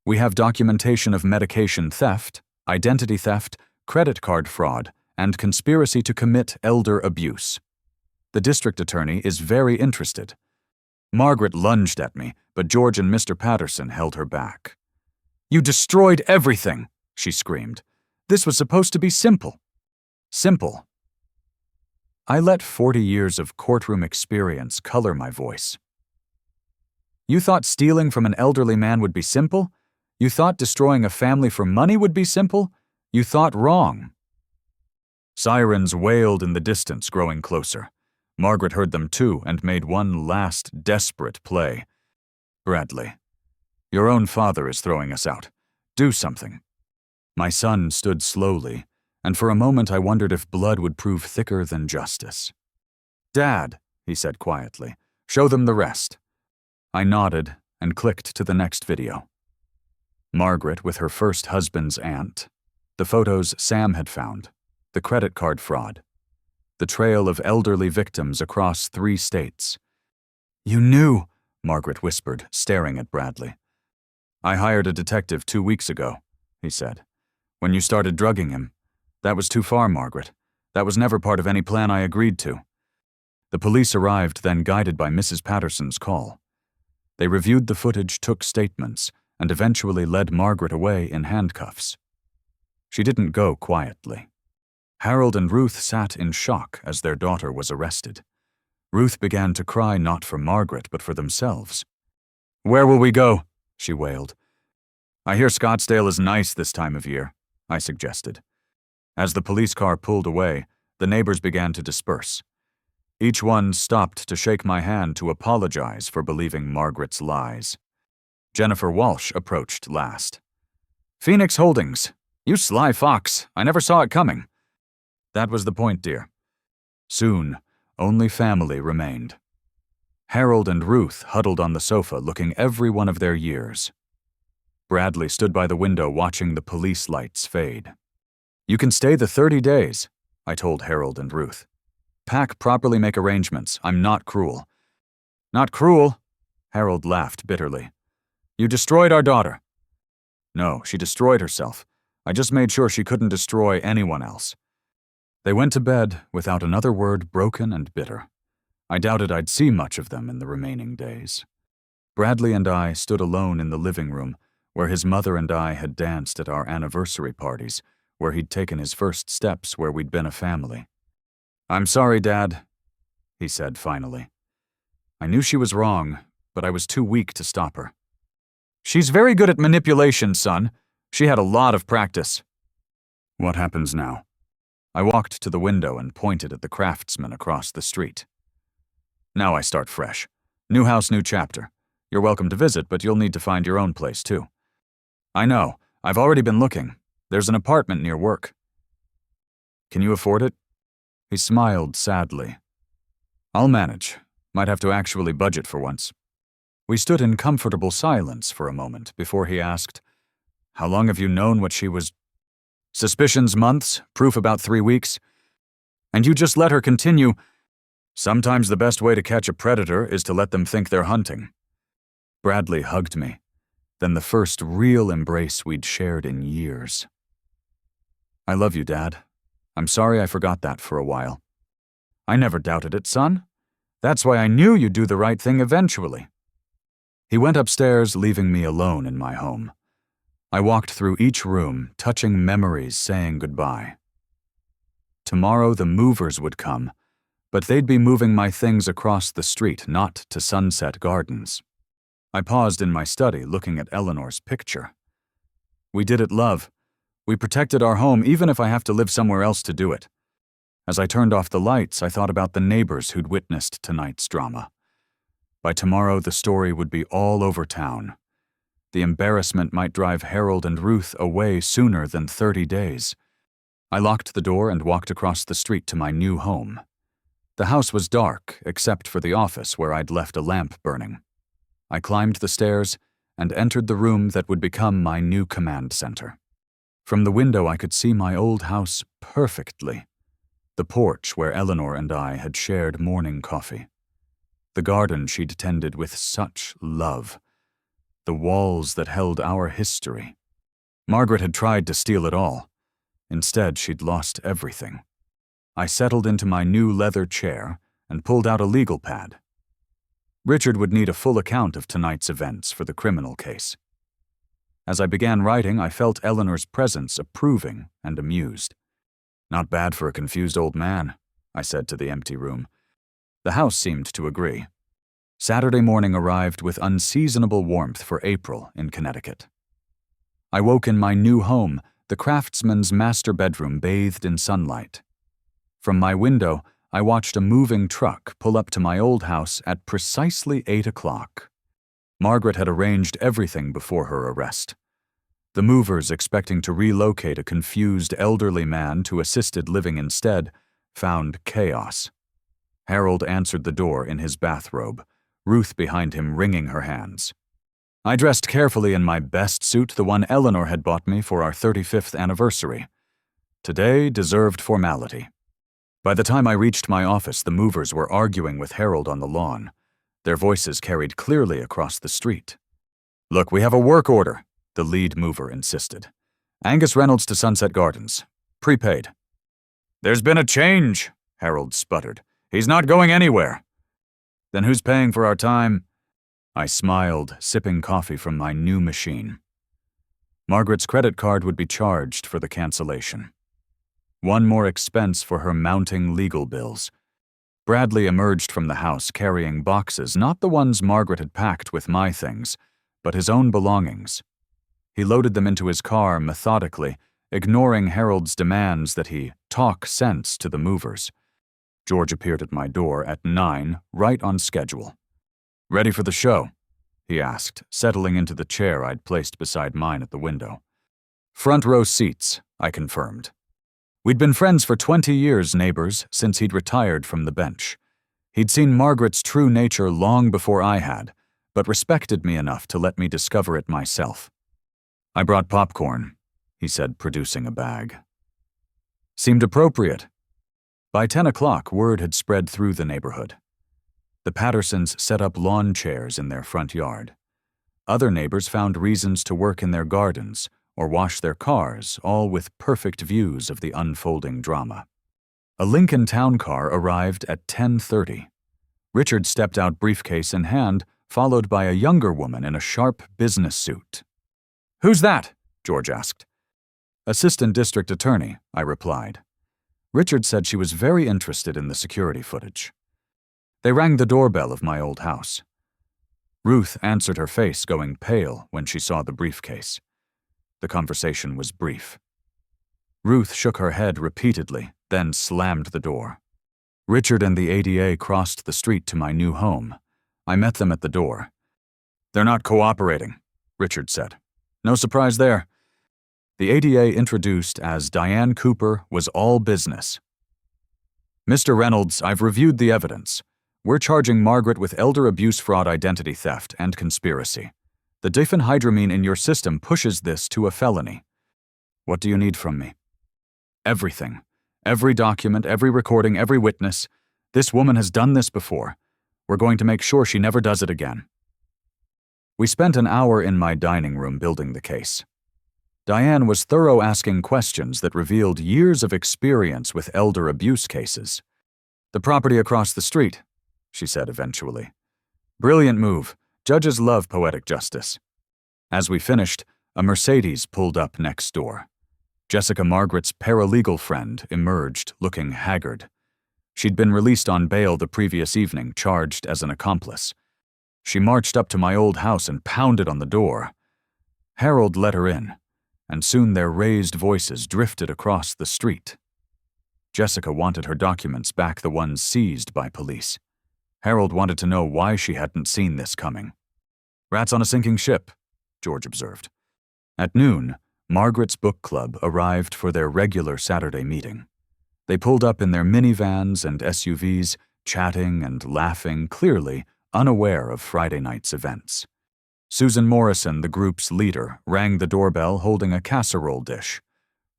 "We have documentation of medication theft, identity theft, credit card fraud, and conspiracy to commit elder abuse. The district attorney is very interested." Margaret lunged at me, but George and Mr. Patterson held her back. "You destroyed everything," she screamed. "This was supposed to be simple." Simple. I let 40 years of courtroom experience color my voice. "You thought stealing from an elderly man would be simple? You thought destroying a family for money would be simple? You thought wrong." Sirens wailed in the distance, growing closer. Margaret heard them too and made one last desperate play. "Bradley, your own father is throwing us out. Do something." My son stood slowly, and for a moment I wondered if blood would prove thicker than justice. "Dad," he said quietly, "show them the rest." I nodded and clicked to the next video. Margaret with her first husband's aunt, the photos Sam had found, the credit card fraud, the trail of elderly victims across 3 states. "You knew," Margaret whispered, staring at Bradley. "I hired a detective 2 weeks ago," he said. "When you started drugging him, that was too far, Margaret. That was never part of any plan I agreed to." The police arrived, then guided by Mrs. Patterson's call. They reviewed the footage, took statements, and eventually led Margaret away in handcuffs. She didn't go quietly. Harold and Ruth sat in shock as their daughter was arrested. Ruth began to cry not for Margaret, but for themselves. "Where will we go?" she wailed. "I hear Scottsdale is nice this time of year," I suggested. As the police car pulled away, the neighbors began to disperse. Each one stopped to shake my hand to apologize for believing Margaret's lies. Jennifer Walsh approached last. "Phoenix Holdings, you sly fox, I never saw it coming." "That was the point, dear." Soon, only family remained. Harold and Ruth huddled on the sofa, looking every one of their years. Bradley stood by the window watching the police lights fade. "You can stay the 30 days, I told Harold and Ruth. "Pack properly, make arrangements. I'm not cruel." "Not cruel?" Harold laughed bitterly. "You destroyed our daughter." "No, she destroyed herself. I just made sure she couldn't destroy anyone else." They went to bed without another word, broken and bitter. I doubted I'd see much of them in the remaining days. Bradley and I stood alone in the living room, where his mother and I had danced at our anniversary parties, where he'd taken his first steps, where we'd been a family. "I'm sorry, Dad," he said finally. "I knew she was wrong, but I was too weak to stop her." She's very good at manipulation, son. She had a lot of practice. What happens now? I walked to the window and pointed at the craftsman across the street. Now I start fresh. New house, new chapter. You're welcome to visit, but you'll need to find your own place, too. I know. I've already been looking. There's an apartment near work. Can you afford it? He smiled sadly. I'll manage. Might have to actually budget for once. We stood in comfortable silence for a moment before he asked, How long have you known what she was? Suspicions months, proof about 3 weeks. And you just let her continue. Sometimes the best way to catch a predator is to let them think they're hunting. Bradley hugged me, then the first real embrace we'd shared in years. I love you, Dad. I'm sorry I forgot that for a while. I never doubted it, son. That's why I knew you'd do the right thing eventually. He went upstairs, leaving me alone in my home. I walked through each room, touching memories, saying goodbye. Tomorrow the movers would come, but they'd be moving my things across the street, not to Sunset Gardens. I paused in my study, looking at Eleanor's picture. We did it, love. We protected our home, even if I have to live somewhere else to do it. As I turned off the lights, I thought about the neighbors who'd witnessed tonight's drama. By tomorrow, the story would be all over town. The embarrassment might drive Harold and Ruth away sooner than 30 days. I locked the door and walked across the street to my new home. The house was dark, except for the office where I'd left a lamp burning. I climbed the stairs and entered the room that would become my new command center. From the window, I could see my old house perfectly. The porch where Eleanor and I had shared morning coffee. The garden she'd tended with such love. The walls that held our history. Margaret had tried to steal it all. Instead, she'd lost everything. I settled into my new leather chair and pulled out a legal pad. Richard would need a full account of tonight's events for the criminal case. As I began writing, I felt Eleanor's presence approving and amused. Not bad for a confused old man, I said to the empty room. The house seemed to agree. Saturday morning arrived with unseasonable warmth for April in Connecticut. I woke in my new home, the craftsman's master bedroom bathed in sunlight. From my window, I watched a moving truck pull up to my old house at precisely 8 o'clock. Margaret had arranged everything before her arrest. The movers, expecting to relocate a confused elderly man to assisted living instead, found chaos. Harold answered the door in his bathrobe, Ruth behind him wringing her hands. I dressed carefully in my best suit, the one Eleanor had bought me for our 35th anniversary. Today deserved formality. By the time I reached my office, the movers were arguing with Harold on the lawn. Their voices carried clearly across the street. Look, we have a work order, the lead mover insisted. Angus Reynolds to Sunset Gardens. Prepaid. There's been a change, Harold sputtered. He's not going anywhere. Then who's paying for our time? I smiled, sipping coffee from my new machine. Margaret's credit card would be charged for the cancellation. One more expense for her mounting legal bills. Bradley emerged from the house carrying boxes, not the ones Margaret had packed with my things, but his own belongings. He loaded them into his car methodically, ignoring Harold's demands that he talk sense to the movers. George appeared at my door at 9, right on schedule. Ready for the show? He asked, settling into the chair I'd placed beside mine at the window. Front row seats, I confirmed. We'd been friends for 20 years, neighbors, since he'd retired from the bench. He'd seen Margaret's true nature long before I had, but respected me enough to let me discover it myself. I brought popcorn, he said, producing a bag. Seemed appropriate. By 10 o'clock, word had spread through the neighborhood. The Pattersons set up lawn chairs in their front yard. Other neighbors found reasons to work in their gardens or wash their cars, all with perfect views of the unfolding drama. A Lincoln town car arrived at 10:30. Richard stepped out, briefcase in hand, followed by a younger woman in a sharp business suit. "Who's that?" George asked. "Assistant District Attorney," I replied. Richard said she was very interested in the security footage. They rang the doorbell of my old house. Ruth answered, her face going pale when she saw the briefcase. The conversation was brief. Ruth shook her head repeatedly, then slammed the door. Richard and the ADA crossed the street to my new home. I met them at the door. "They're not cooperating," Richard said. "No surprise there." The ADA, introduced as Diane Cooper, was all business. "Mr. Reynolds, I've reviewed the evidence. We're charging Margaret with elder abuse, fraud, identity theft, and conspiracy. The diphenhydramine in your system pushes this to a felony. What do you need from me?" "Everything. Every document, every recording, every witness. This woman has done this before. We're going to make sure she never does it again." We spent an hour in my dining room building the case. Diane was thorough, asking questions that revealed years of experience with elder abuse cases. "The property across the street," she said eventually. "Brilliant move. Judges love poetic justice." As we finished, a Mercedes pulled up next door. Jessica, Margaret's paralegal friend, emerged looking haggard. She'd been released on bail the previous evening, charged as an accomplice. She marched up to my old house and pounded on the door. Harold let her in, and soon their raised voices drifted across the street. Jessica wanted her documents back, the ones seized by police. Harold wanted to know why she hadn't seen this coming. "Rats on a sinking ship," George observed. At noon, Margaret's book club arrived for their regular Saturday meeting. They pulled up in their minivans and SUVs, chatting and laughing, clearly unaware of Friday night's events. Susan Morrison, the group's leader, rang the doorbell holding a casserole dish.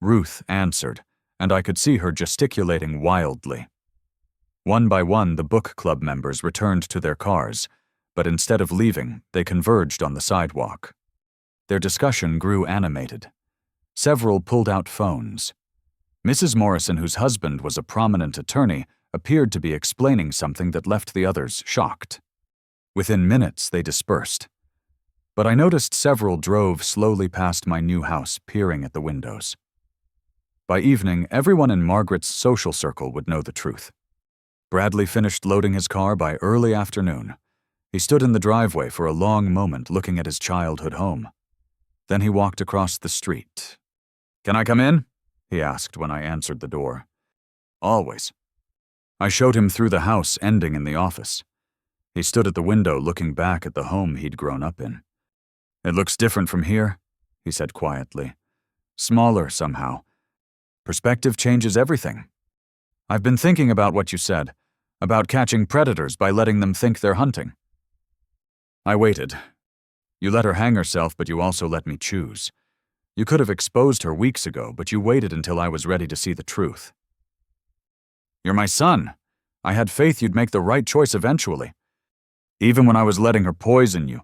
Ruth answered, and I could see her gesticulating wildly. One by one, the book club members returned to their cars, but instead of leaving, they converged on the sidewalk. Their discussion grew animated. Several pulled out phones. Mrs. Morrison, whose husband was a prominent attorney, appeared to be explaining something that left the others shocked. Within minutes, they dispersed. But I noticed several drove slowly past my new house, peering at the windows. By evening, everyone in Margaret's social circle would know the truth. Bradley finished loading his car by early afternoon. He stood in the driveway for a long moment, looking at his childhood home. Then he walked across the street. "Can I come in?" he asked when I answered the door. "Always." I showed him through the house, ending in the office. He stood at the window, looking back at the home he'd grown up in. "It looks different from here," he said quietly. "Smaller somehow. Perspective changes everything. I've been thinking about what you said, about catching predators by letting them think they're hunting." I waited. "You let her hang herself, but you also let me choose. You could have exposed her weeks ago, but you waited until I was ready to see the truth." "You're my son. I had faith you'd make the right choice eventually. Even when I was letting her poison you.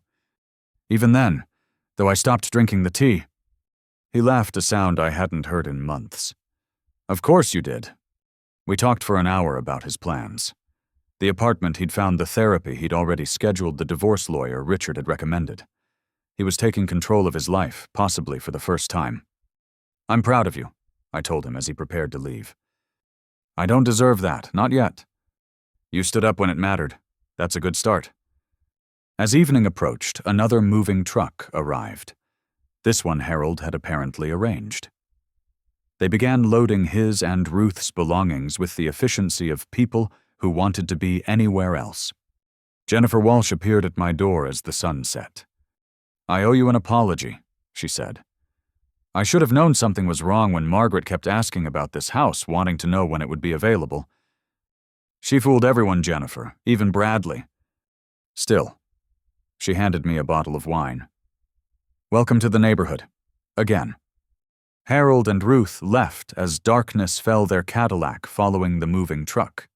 Even then, though I stopped drinking the tea." He laughed, a sound I hadn't heard in months. "Of course you did." We talked for an hour about his plans. The apartment he'd found, the therapy he'd already scheduled, the divorce lawyer Richard had recommended. He was taking control of his life, possibly for the first time. "I'm proud of you," I told him as he prepared to leave. "I don't deserve that, not yet. You stood up when it mattered. That's a good start." As evening approached, another moving truck arrived. This one Harold had apparently arranged. They began loading his and Ruth's belongings with the efficiency of people who wanted to be anywhere else. Jennifer Walsh appeared at my door as the sun set. "I owe you an apology," she said. "I should have known something was wrong when Margaret kept asking about this house, wanting to know when it would be available. She fooled everyone, Jennifer, even Bradley. Still." She handed me a bottle of wine. "Welcome to the neighborhood. Again." Harold and Ruth left as darkness fell their Cadillac, following the moving truck.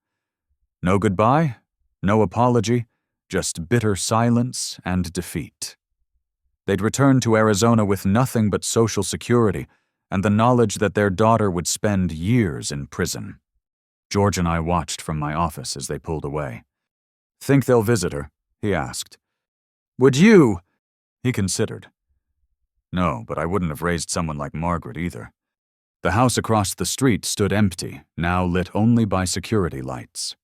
No goodbye, no apology, just bitter silence and defeat. They'd returned to Arizona with nothing but Social Security and the knowledge that their daughter would spend years in prison. George and I watched from my office as they pulled away. "Think they'll visit her?" he asked. "Would you?" He considered. "No, but I wouldn't have raised someone like Margaret either." The house across the street stood empty, now lit only by security lights.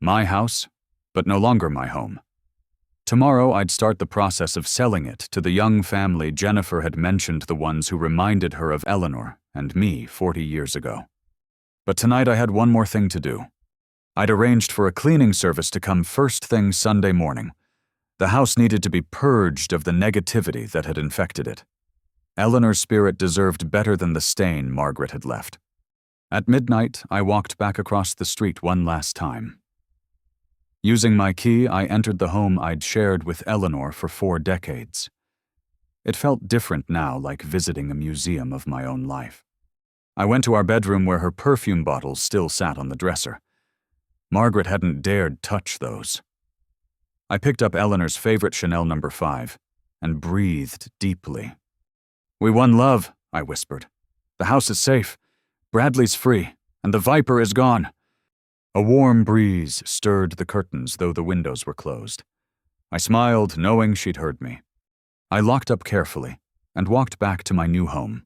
My house, but no longer my home. Tomorrow I'd start the process of selling it to the young family Jennifer had mentioned, the ones who reminded her of Eleanor and me 40 years ago. But tonight I had one more thing to do. I'd arranged for a cleaning service to come first thing Sunday morning. The house needed to be purged of the negativity that had infected it. Eleanor's spirit deserved better than the stain Margaret had left. At midnight, I walked back across the street one last time. Using my key, I entered the home I'd shared with Eleanor for 4 decades. It felt different now, like visiting a museum of my own life. I went to our bedroom where her perfume bottles still sat on the dresser. Margaret hadn't dared touch those. I picked up Eleanor's favorite Chanel No. 5 and breathed deeply. "We won, love," I whispered. "The house is safe. Bradley's free, and the viper is gone." A warm breeze stirred the curtains, though the windows were closed. I smiled, knowing she'd heard me. I locked up carefully and walked back to my new home.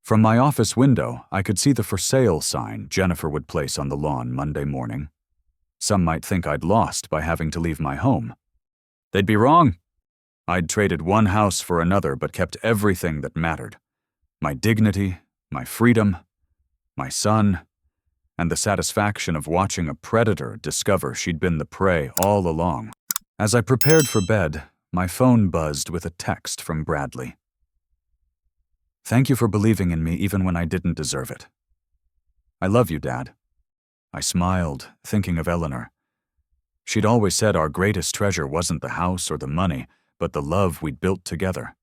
From my office window, I could see the for sale sign Jennifer would place on the lawn Monday morning. Some might think I'd lost by having to leave my home. They'd be wrong. I'd traded one house for another, but kept everything that mattered. My dignity, my freedom, my son, and the satisfaction of watching a predator discover she'd been the prey all along. As I prepared for bed, my phone buzzed with a text from Bradley. "Thank you for believing in me even when I didn't deserve it. I love you, Dad." I smiled, thinking of Eleanor. She'd always said our greatest treasure wasn't the house or the money, but the love we'd built together.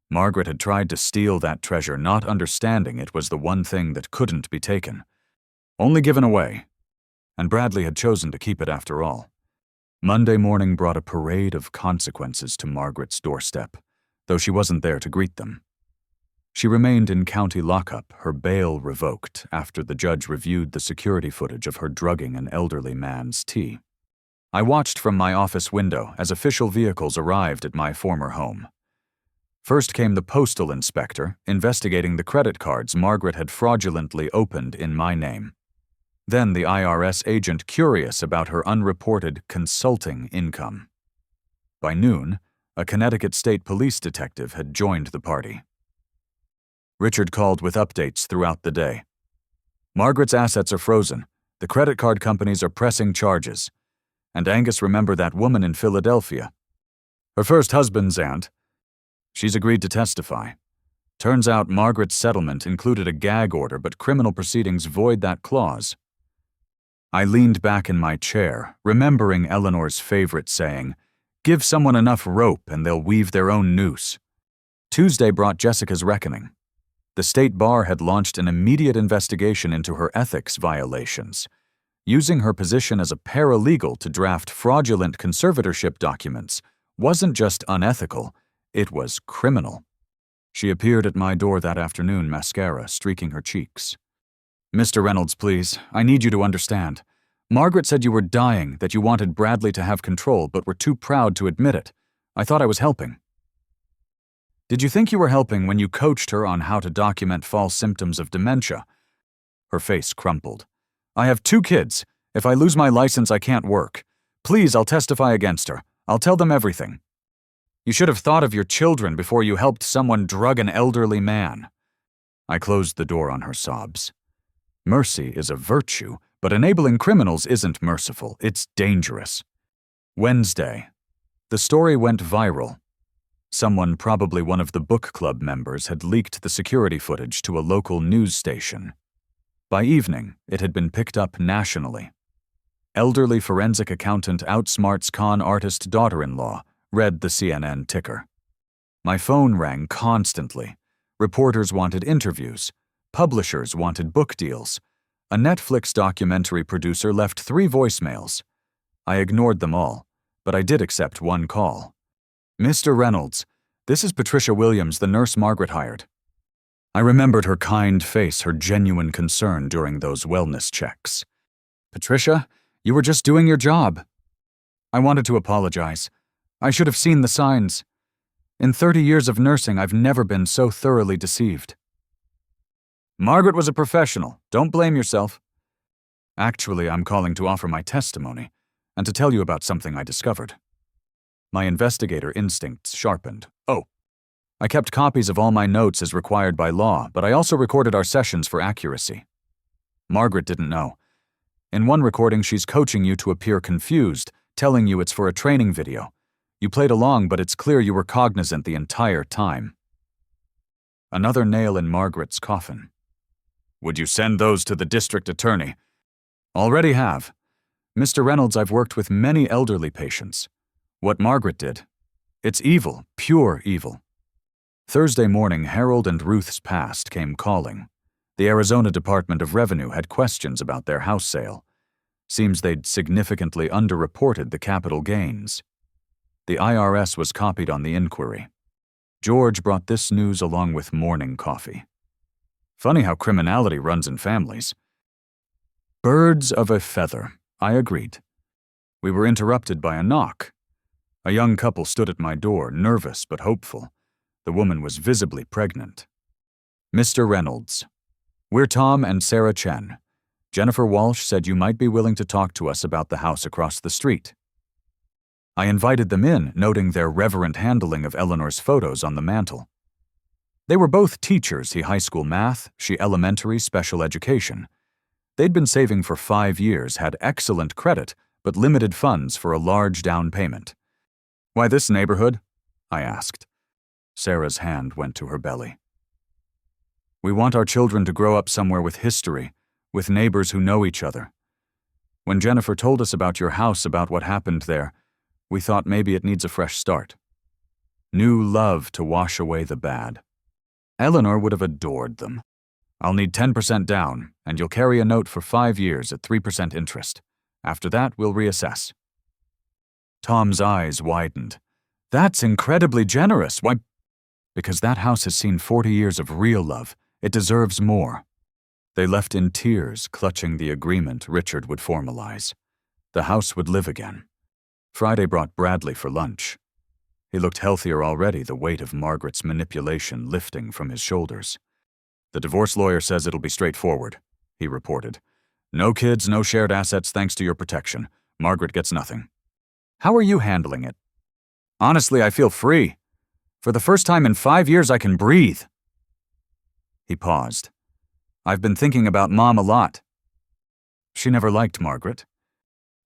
Margaret had tried to steal that treasure, not understanding it was the one thing that couldn't be taken, only given away, and Bradley had chosen to keep it after all. Monday morning brought a parade of consequences to Margaret's doorstep, though she wasn't there to greet them. She remained in county lockup, her bail revoked after the judge reviewed the security footage of her drugging an elderly man's tea. I watched from my office window as official vehicles arrived at my former home. First came the postal inspector, investigating the credit cards Margaret had fraudulently opened in my name. Then the IRS agent, curious about her unreported consulting income. By noon, a Connecticut State Police detective had joined the party. Richard called with updates throughout the day. "Margaret's assets are frozen. The credit card companies are pressing charges. And Angus, remember that woman in Philadelphia? Her first husband's aunt. She's agreed to testify. Turns out Margaret's settlement included a gag order, but criminal proceedings void that clause." I leaned back in my chair, remembering Eleanor's favorite saying, "Give someone enough rope and they'll weave their own noose." Tuesday brought Jessica's reckoning. The state bar had launched an immediate investigation into her ethics violations, using her position as a paralegal to draft fraudulent conservatorship documents wasn't just unethical, it was criminal. She appeared at my door that afternoon, mascara streaking her cheeks. "Mr. Reynolds, please, I need you to understand. Margaret said you were dying, that you wanted Bradley to have control, but were too proud to admit it. I thought I was helping." "Did you think you were helping when you coached her on how to document false symptoms of dementia?" Her face crumpled. "I have 2 kids. If I lose my license, I can't work. Please, I'll testify against her. I'll tell them everything." "You should have thought of your children before you helped someone drug an elderly man." I closed the door on her sobs. Mercy is a virtue, but enabling criminals isn't merciful, it's dangerous. Wednesday. The story went viral. Someone, probably one of the book club members, had leaked the security footage to a local news station. By evening, it had been picked up nationally. "Elderly forensic accountant outsmarts con artist daughter-in-law," read the CNN ticker. My phone rang constantly. Reporters wanted interviews. Publishers wanted book deals. A Netflix documentary producer left 3 voicemails. I ignored them all, but I did accept one call. "Mr. Reynolds, this is Patricia Williams, the nurse Margaret hired." I remembered her kind face, her genuine concern during those wellness checks. "Patricia, you were just doing your job." I wanted to apologize. I should have seen the signs. In 30 years of nursing, I've never been so thoroughly deceived. "Margaret was a professional. Don't blame yourself." "Actually, I'm calling to offer my testimony and to tell you about something I discovered." My investigator instincts sharpened. Oh, I kept copies of all my notes as required by law, but I also recorded our sessions for accuracy. Margaret didn't know. In one recording, she's coaching you to appear confused, telling you it's for a training video. You played along, but it's clear you were cognizant the entire time. Another nail in Margaret's coffin. Would you send those to the district attorney? Already have. Mr. Reynolds, I've worked with many elderly patients. What Margaret did, it's evil, pure evil. Thursday morning, Harold and Ruth's past came calling. The Arizona Department of Revenue had questions about their house sale. Seems they'd significantly underreported the capital gains. The IRS was copied on the inquiry. George brought this news along with morning coffee. Funny how criminality runs in families. Birds of a feather, I agreed. We were interrupted by a knock. A young couple stood at my door, nervous but hopeful. The woman was visibly pregnant. Mr. Reynolds. We're Tom and Sarah Chen. Jennifer Walsh said you might be willing to talk to us about the house across the street. I invited them in, noting their reverent handling of Eleanor's photos on the mantel. They were both teachers, he high school math, she elementary special education. They'd been saving for 5 years, had excellent credit, but limited funds for a large down payment. Why this neighborhood? I asked. Sarah's hand went to her belly. We want our children to grow up somewhere with history, with neighbors who know each other. When Jennifer told us about your house, about what happened there, we thought maybe it needs a fresh start. New love to wash away the bad. Eleanor would have adored them. I'll need 10% down, and you'll carry a note for 5 years at 3% interest. After that, we'll reassess. Tom's eyes widened. That's incredibly generous. Why? Because that house has seen 40 years of real love. It deserves more. They left in tears, clutching the agreement Richard would formalize. The house would live again. Friday brought Bradley for lunch. He looked healthier already, the weight of Margaret's manipulation lifting from his shoulders. The divorce lawyer says it'll be straightforward, he reported. No kids, no shared assets thanks to your protection. Margaret gets nothing. How are you handling it? Honestly, I feel free. For the first time in 5 years, I can breathe. He paused. I've been thinking about Mom a lot. She never liked Margaret.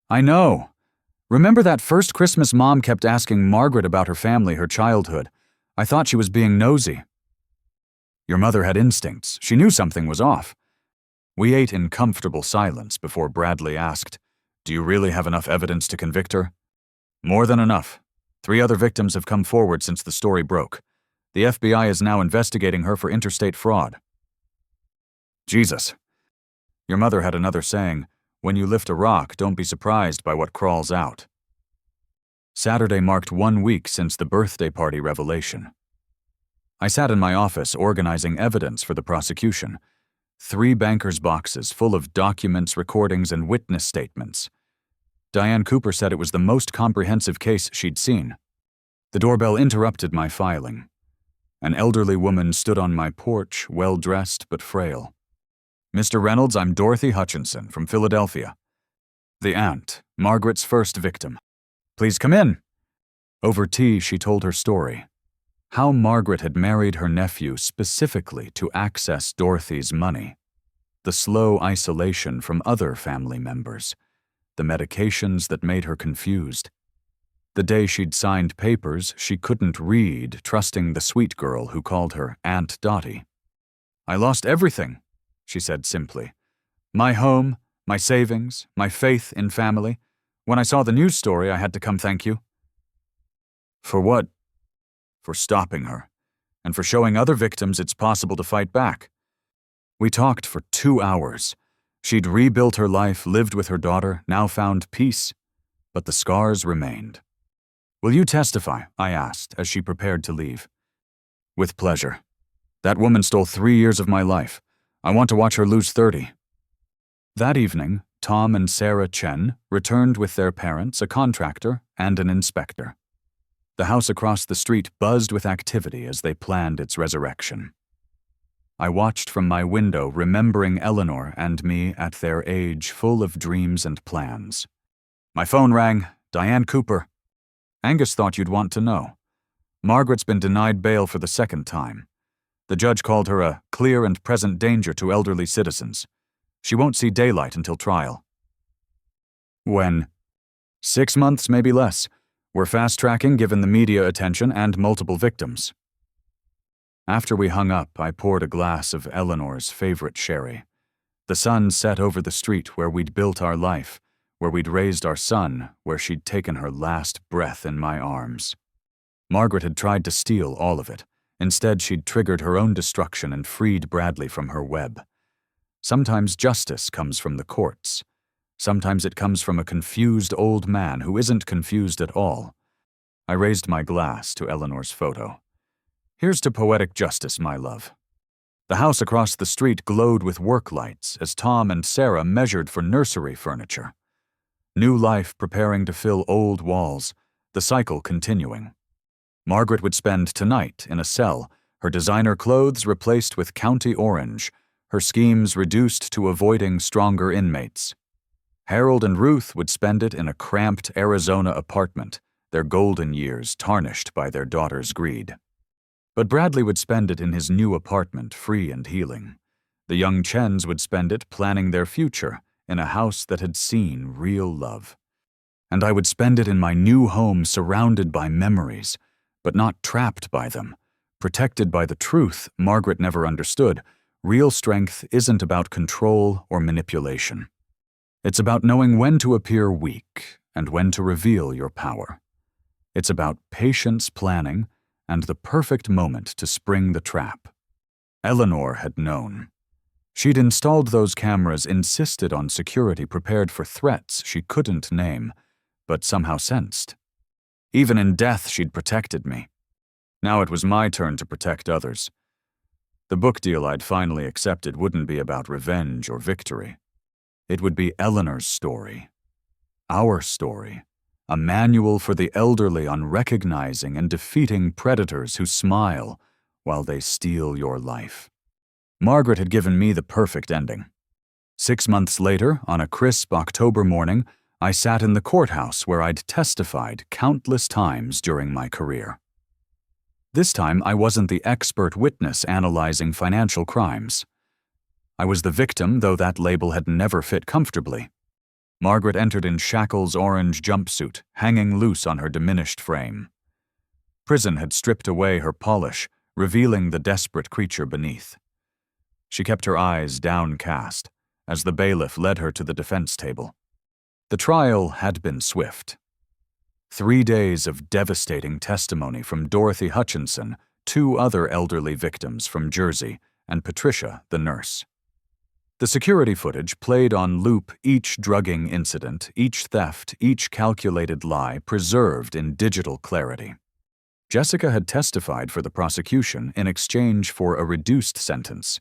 I know. Remember that first Christmas Mom kept asking Margaret about her family, her childhood. I thought she was being nosy. Your mother had instincts. She knew something was off. We ate in comfortable silence before Bradley asked, Do you really have enough evidence to convict her? More than enough. 3 other victims have come forward since the story broke. The FBI is now investigating her for interstate fraud. Jesus. Your mother had another saying, when you lift a rock, don't be surprised by what crawls out. Saturday marked 1 week since the birthday party revelation. I sat in my office organizing evidence for the prosecution. 3 bankers' boxes full of documents, recordings, and witness statements. Diane Cooper said it was the most comprehensive case she'd seen. The doorbell interrupted my filing. An elderly woman stood on my porch, well-dressed but frail. Mr. Reynolds, I'm Dorothy Hutchinson from Philadelphia. The aunt, Margaret's first victim. Please come in. Over tea, she told her story. How Margaret had married her nephew specifically to access Dorothy's money. The slow isolation from other family members. The medications that made her confused. The day she'd signed papers she couldn't read, trusting the sweet girl who called her Aunt Dottie. I lost everything, she said simply. My home, my savings, my faith in family. When I saw the news story, I had to come thank you. For what? For stopping her, and for showing other victims it's possible to fight back. We talked for 2 hours. She'd rebuilt her life, lived with her daughter, now found peace. But the scars remained. Will you testify? I asked as she prepared to leave. With pleasure. That woman stole 3 years of my life. I want to watch her lose 30. That evening, Tom and Sarah Chen returned with their parents, a contractor, and an inspector. The house across the street buzzed with activity as they planned its resurrection. I watched from my window, remembering Eleanor and me at their age, full of dreams and plans. My phone rang. Diane Cooper. Angus thought you'd want to know. Margaret's been denied bail for the second time. The judge called her a clear and present danger to elderly citizens. She won't see daylight until trial. When? 6 months, maybe less. We're fast-tracking given the media attention and multiple victims. After we hung up, I poured a glass of Eleanor's favorite sherry. The sun set over the street where we'd built our life, where we'd raised our son, where she'd taken her last breath in my arms. Margaret had tried to steal all of it. Instead, she'd triggered her own destruction and freed Bradley from her web. Sometimes justice comes from the courts. Sometimes it comes from a confused old man who isn't confused at all. I raised my glass to Eleanor's photo. Here's to poetic justice, my love. The house across the street glowed with work lights as Tom and Sarah measured for nursery furniture. New life preparing to fill old walls, the cycle continuing. Margaret would spend tonight in a cell, her designer clothes replaced with county orange, her schemes reduced to avoiding stronger inmates. Harold and Ruth would spend it in a cramped Arizona apartment, their golden years tarnished by their daughter's greed. But Bradley would spend it in his new apartment, free and healing. The young Chens would spend it planning their future in a house that had seen real love. And I would spend it in my new home surrounded by memories, but not trapped by them, protected by the truth Margaret never understood. Real strength isn't about control or manipulation. It's about knowing when to appear weak and when to reveal your power. It's about patience planning and the perfect moment to spring the trap. Eleanor had known. She'd installed those cameras, insisted on security prepared for threats she couldn't name, but somehow sensed. Even in death, she'd protected me. Now it was my turn to protect others. The book deal I'd finally accepted wouldn't be about revenge or victory. It would be Eleanor's story. Our story. A manual for the elderly on recognizing and defeating predators who smile while they steal your life. Margaret had given me the perfect ending. 6 months later, on a crisp October morning, I sat in the courthouse where I'd testified countless times during my career. This time, I wasn't the expert witness analyzing financial crimes. I was the victim, though that label had never fit comfortably. Margaret entered in Shackle's orange jumpsuit, hanging loose on her diminished frame. Prison had stripped away her polish, revealing the desperate creature beneath. She kept her eyes downcast as the bailiff led her to the defense table. The trial had been swift. 3 days of devastating testimony from Dorothy Hutchinson, 2 other elderly victims from Jersey, and Patricia, the nurse. The security footage played on loop each drugging incident, each theft, each calculated lie preserved in digital clarity. Jessica had testified for the prosecution in exchange for a reduced sentence.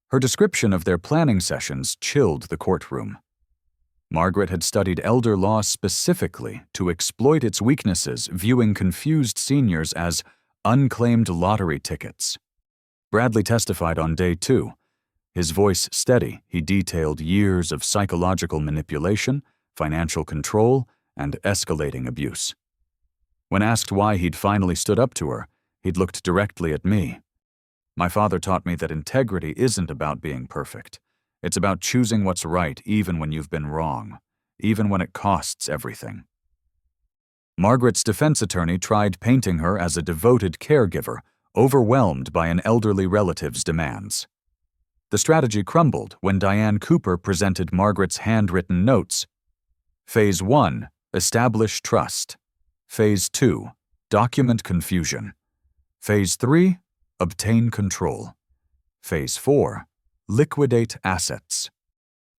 Her description of their planning sessions chilled the courtroom. Margaret had studied elder law specifically to exploit its weaknesses, viewing confused seniors as unclaimed lottery tickets. Bradley testified on day 2. His voice steady, he detailed years of psychological manipulation, financial control, and escalating abuse. When asked why he'd finally stood up to her, he'd looked directly at me. My father taught me that integrity isn't about being perfect. It's about choosing what's right even when you've been wrong, even when it costs everything. Margaret's defense attorney tried painting her as a devoted caregiver, overwhelmed by an elderly relative's demands. The strategy crumbled when Diane Cooper presented Margaret's handwritten notes. Phase 1, establish trust. Phase 2, document confusion. Phase 3, obtain control. Phase 4, liquidate assets.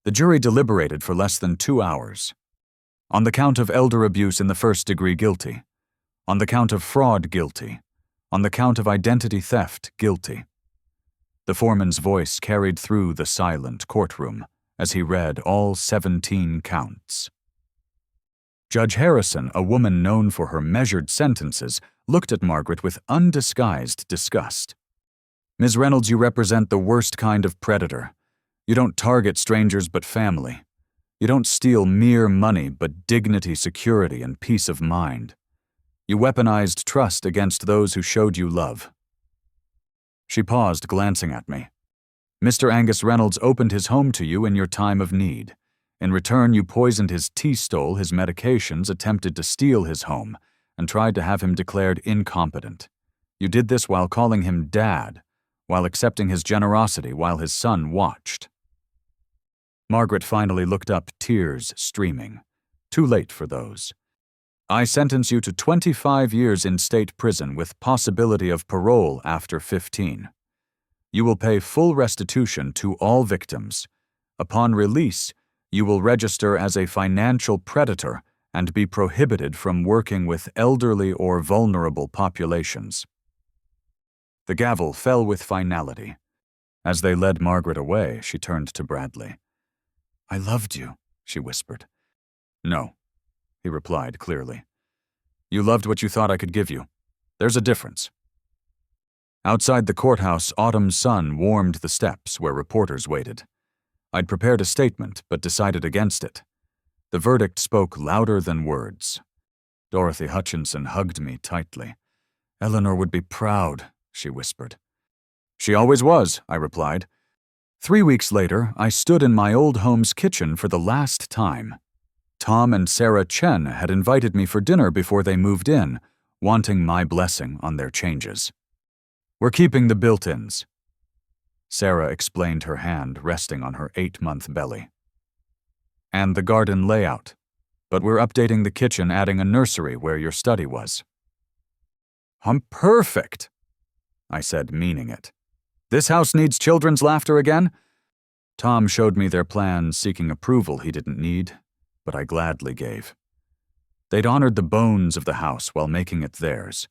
The jury deliberated for less than 2 hours. On the count of elder abuse in the first degree, guilty. On the count of fraud, guilty. On the count of identity theft, guilty. The foreman's voice carried through the silent courtroom as he read all 17 counts. Judge Harrison, a woman known for her measured sentences, looked at Margaret with undisguised disgust. Ms. Reynolds, you represent the worst kind of predator. You don't target strangers but family. You don't steal mere money but dignity, security, and peace of mind. You weaponized trust against those who showed you love." She paused, glancing at me. "Mr. Angus Reynolds opened his home to you in your time of need. In return, you poisoned his tea, stole his medications, attempted to steal his home, and tried to have him declared incompetent. You did this while calling him Dad, while accepting his generosity while his son watched." Margaret finally looked up, tears streaming. Too late for those. "I sentence you to 25 years in state prison with possibility of parole after 15. You will pay full restitution to all victims. Upon release, you will register as a financial predator and be prohibited from working with elderly or vulnerable populations." The gavel fell with finality. As they led Margaret away, she turned to Bradley. "I loved you," she whispered. "No," he replied clearly. "You loved what you thought I could give you. There's a difference." Outside the courthouse, autumn sun warmed the steps where reporters waited. I'd prepared a statement, but decided against it. The verdict spoke louder than words. Dorothy Hutchinson hugged me tightly. "Eleanor would be proud," she whispered. "She always was," I replied. 3 weeks later, I stood in my old home's kitchen for the last time. Tom and Sarah Chen had invited me for dinner before they moved in, wanting my blessing on their changes. "We're keeping the built-ins." Sarah explained, her hand resting on her 8-month belly. "And the garden layout. But we're updating the kitchen, adding a nursery where your study was." "Perfect," I said, meaning it. "This house needs children's laughter again?" Tom showed me their plans, seeking approval he didn't need, but I gladly gave. They'd honored the bones of the house while making it theirs.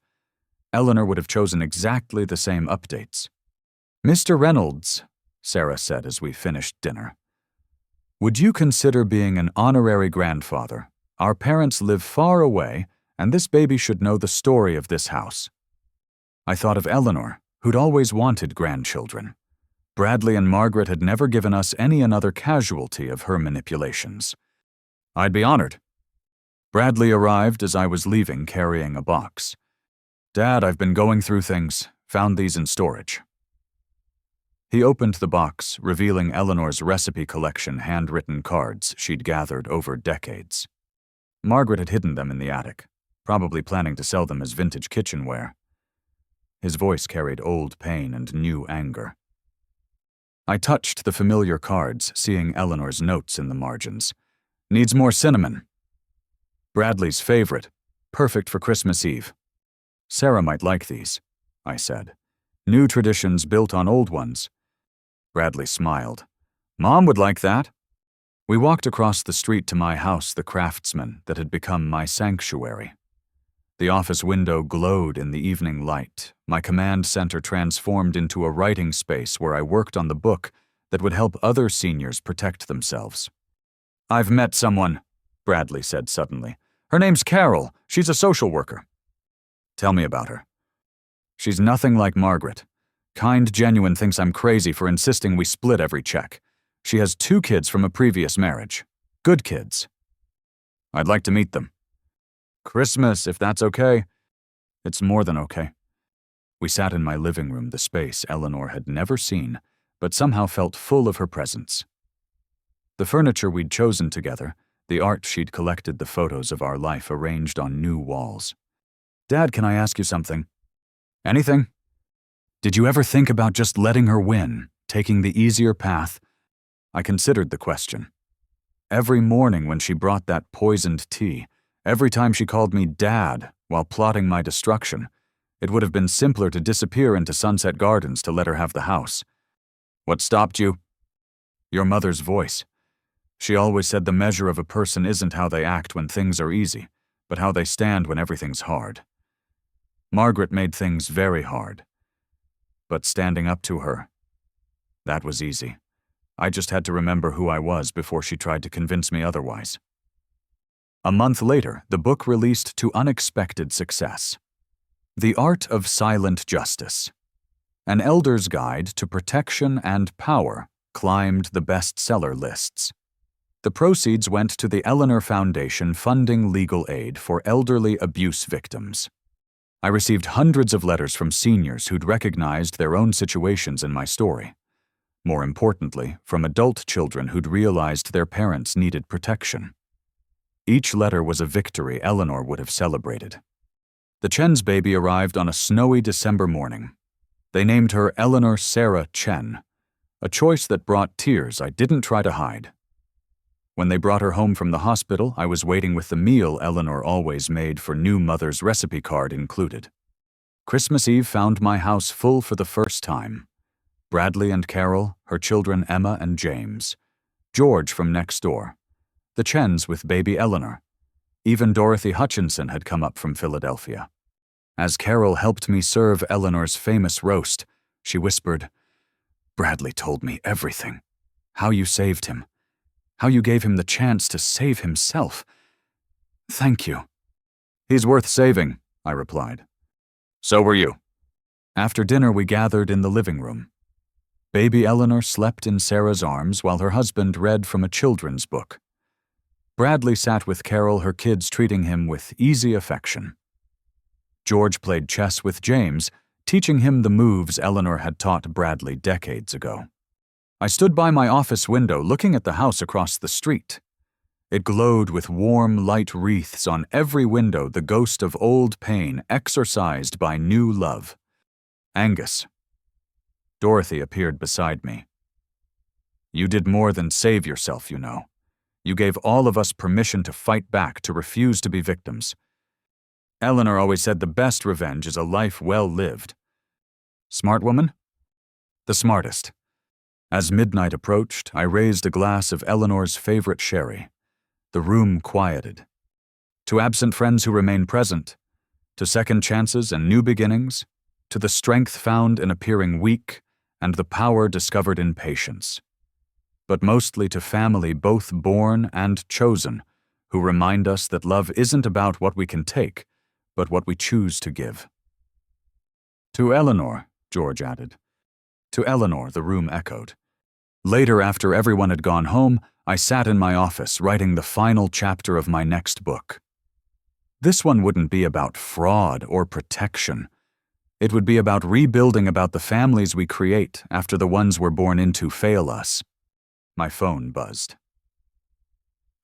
Eleanor would have chosen exactly the same updates. "Mr. Reynolds," Sarah said as we finished dinner, "would you consider being an honorary grandfather? Our parents live far away, and this baby should know the story of this house." I thought of Eleanor, who'd always wanted grandchildren. Bradley and Margaret had never given us any another casualty of her manipulations. "I'd be honored." Bradley arrived as I was leaving, carrying a box. "Dad, I've been going through things. Found these in storage." He opened the box, revealing Eleanor's recipe collection handwritten cards she'd gathered over decades. Margaret had hidden them in the attic, probably planning to sell them as vintage kitchenware. His voice carried old pain and new anger. I touched the familiar cards, seeing Eleanor's notes in the margins. "Needs more cinnamon." "Bradley's favorite. Perfect for Christmas Eve." "Sarah might like these," I said. "New traditions built on old ones." Bradley smiled. "Mom would like that." We walked across the street to my house, the Craftsman, that had become my sanctuary. The office window glowed in the evening light. My command center transformed into a writing space where I worked on the book that would help other seniors protect themselves. "I've met someone," Bradley said suddenly. "Her name's Carol. She's a social worker." "Tell me about her." "She's nothing like Margaret. Kind Genuine thinks I'm crazy for insisting we split every check. She has 2 kids from a previous marriage. Good kids." "I'd like to meet them." "Christmas, if that's okay." "It's more than okay." We sat in my living room, the space Eleanor had never seen, but somehow felt full of her presence. The furniture we'd chosen together, the art she'd collected, the photos of our life arranged on new walls. "Dad, can I ask you something?" "Anything?" "Did you ever think about just letting her win, taking the easier path?" I considered the question. Every morning when she brought that poisoned tea, every time she called me Dad while plotting my destruction, it would have been simpler to disappear into Sunset Gardens to let her have the house. "What stopped you?" "Your mother's voice. She always said the measure of a person isn't how they act when things are easy, but how they stand when everything's hard. Margaret made things very hard. But standing up to her, that was easy. I just had to remember who I was before she tried to convince me otherwise." A month later, the book released to unexpected success. The Art of Silent Justice. An Elder's Guide to Protection and Power climbed the bestseller lists. The proceeds went to the Eleanor Foundation funding legal aid for elderly abuse victims. I received hundreds of letters from seniors who'd recognized their own situations in my story. More importantly, from adult children who'd realized their parents needed protection. Each letter was a victory Eleanor would have celebrated. The Chen's baby arrived on a snowy December morning. They named her Eleanor Sarah Chen, a choice that brought tears I didn't try to hide. When they brought her home from the hospital, I was waiting with the meal Eleanor always made for new mother's recipe card included. Christmas Eve found my house full for the first time. Bradley and Carol, her children Emma and James, George from next door, the Chens with baby Eleanor. Even Dorothy Hutchinson had come up from Philadelphia. As Carol helped me serve Eleanor's famous roast, she whispered, "Bradley told me everything. How you saved him. How you gave him the chance to save himself. Thank you." "He's worth saving," I replied. "So were you." After dinner, we gathered in the living room. Baby Eleanor slept in Sarah's arms while her husband read from a children's book. Bradley sat with Carol, her kids treating him with easy affection. George played chess with James, teaching him the moves Eleanor had taught Bradley decades ago. I stood by my office window looking at the house across the street. It glowed with warm, light wreaths on every window, the ghost of old pain exorcised by new love. "Angus." Dorothy appeared beside me. "You did more than save yourself, you know. You gave all of us permission to fight back, to refuse to be victims. Eleanor always said the best revenge is a life well lived." "Smart woman?" "The smartest." As midnight approached, I raised a glass of Eleanor's favorite sherry. The room quieted. To absent friends who remain present, to second chances and new beginnings, to the strength found in appearing weak and the power discovered in patience. But mostly to family both born and chosen, who remind us that love isn't about what we can take, but what we choose to give. "To Eleanor," George added. "To Eleanor," the room echoed. Later, after everyone had gone home, I sat in my office writing the final chapter of my next book. This one wouldn't be about fraud or protection. It would be about rebuilding, about the families we create after the ones we're born into fail us. My phone buzzed.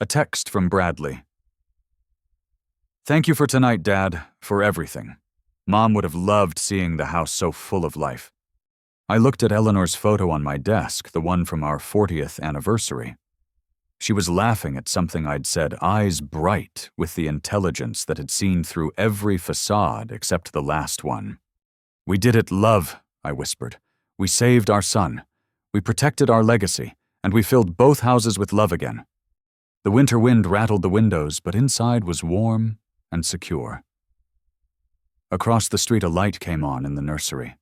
A text from Bradley. "Thank you for tonight, Dad, for everything. Mom would have loved seeing the house so full of life." I looked at Eleanor's photo on my desk, the one from our 40th anniversary. She was laughing at something I'd said, eyes bright with the intelligence that had seen through every facade except the last one. "We did it, love," I whispered. "We saved our son. We protected our legacy, and we filled both houses with love again." The winter wind rattled the windows, but inside was warm and secure. Across the street, a light came on in the nursery.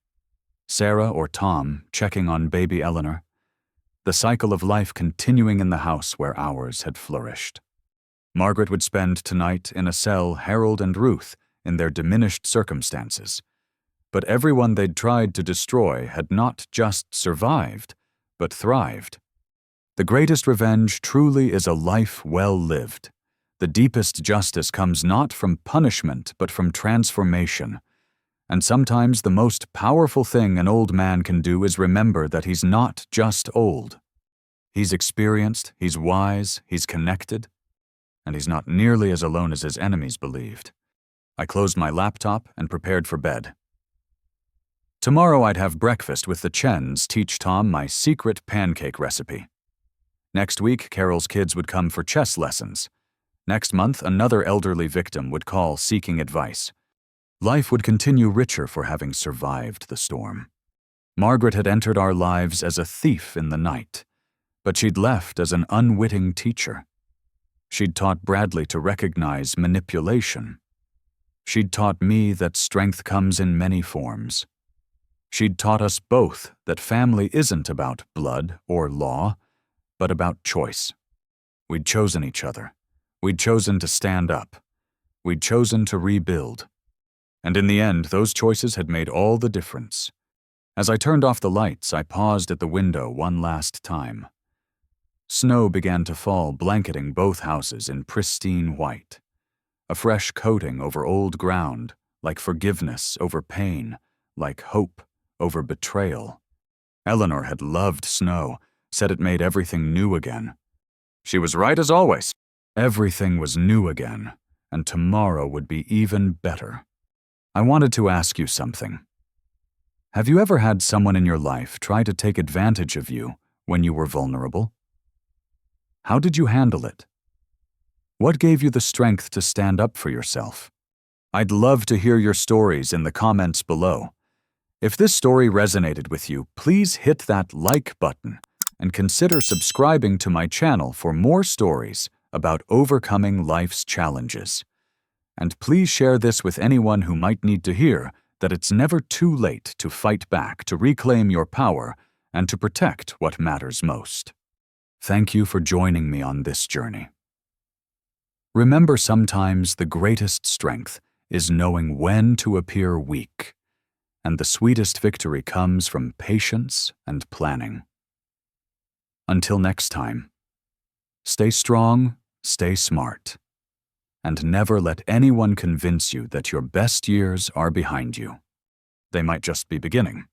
Sarah or Tom checking on baby Eleanor. The cycle of life continuing in the house where ours had flourished. Margaret would spend tonight in a cell, Harold and Ruth, in their diminished circumstances. But everyone they'd tried to destroy had not just survived, but thrived. The greatest revenge truly is a life well lived. The deepest justice comes not from punishment, but from transformation. And sometimes the most powerful thing an old man can do is remember that he's not just old. He's experienced, he's wise, he's connected, and he's not nearly as alone as his enemies believed. I closed my laptop and prepared for bed. Tomorrow I'd have breakfast with the Chens, teach Tom my secret pancake recipe. Next week, Carol's kids would come for chess lessons. Next month, another elderly victim would call seeking advice. Life would continue richer for having survived the storm. Margaret had entered our lives as a thief in the night, but she'd left as an unwitting teacher. She'd taught Bradley to recognize manipulation. She'd taught me that strength comes in many forms. She'd taught us both that family isn't about blood or law, but about choice. We'd chosen each other. We'd chosen to stand up. We'd chosen to rebuild. And in the end, those choices had made all the difference. As I turned off the lights, I paused at the window one last time. Snow began to fall, blanketing both houses in pristine white. A fresh coating over old ground, like forgiveness over pain, like hope over betrayal. Eleanor had loved snow, said it made everything new again. She was right as always. Everything was new again, and tomorrow would be even better. I wanted to ask you something. Have you ever had someone in your life try to take advantage of you when you were vulnerable? How did you handle it? What gave you the strength to stand up for yourself? I'd love to hear your stories in the comments below. If this story resonated with you, please hit that like button and consider subscribing to my channel for more stories about overcoming life's challenges. And please share this with anyone who might need to hear that it's never too late to fight back, to reclaim your power, and to protect what matters most. Thank you for joining me on this journey. Remember, sometimes the greatest strength is knowing when to appear weak, and the sweetest victory comes from patience and planning. Until next time, stay strong, stay smart, and never let anyone convince you that your best years are behind you. They might just be beginning.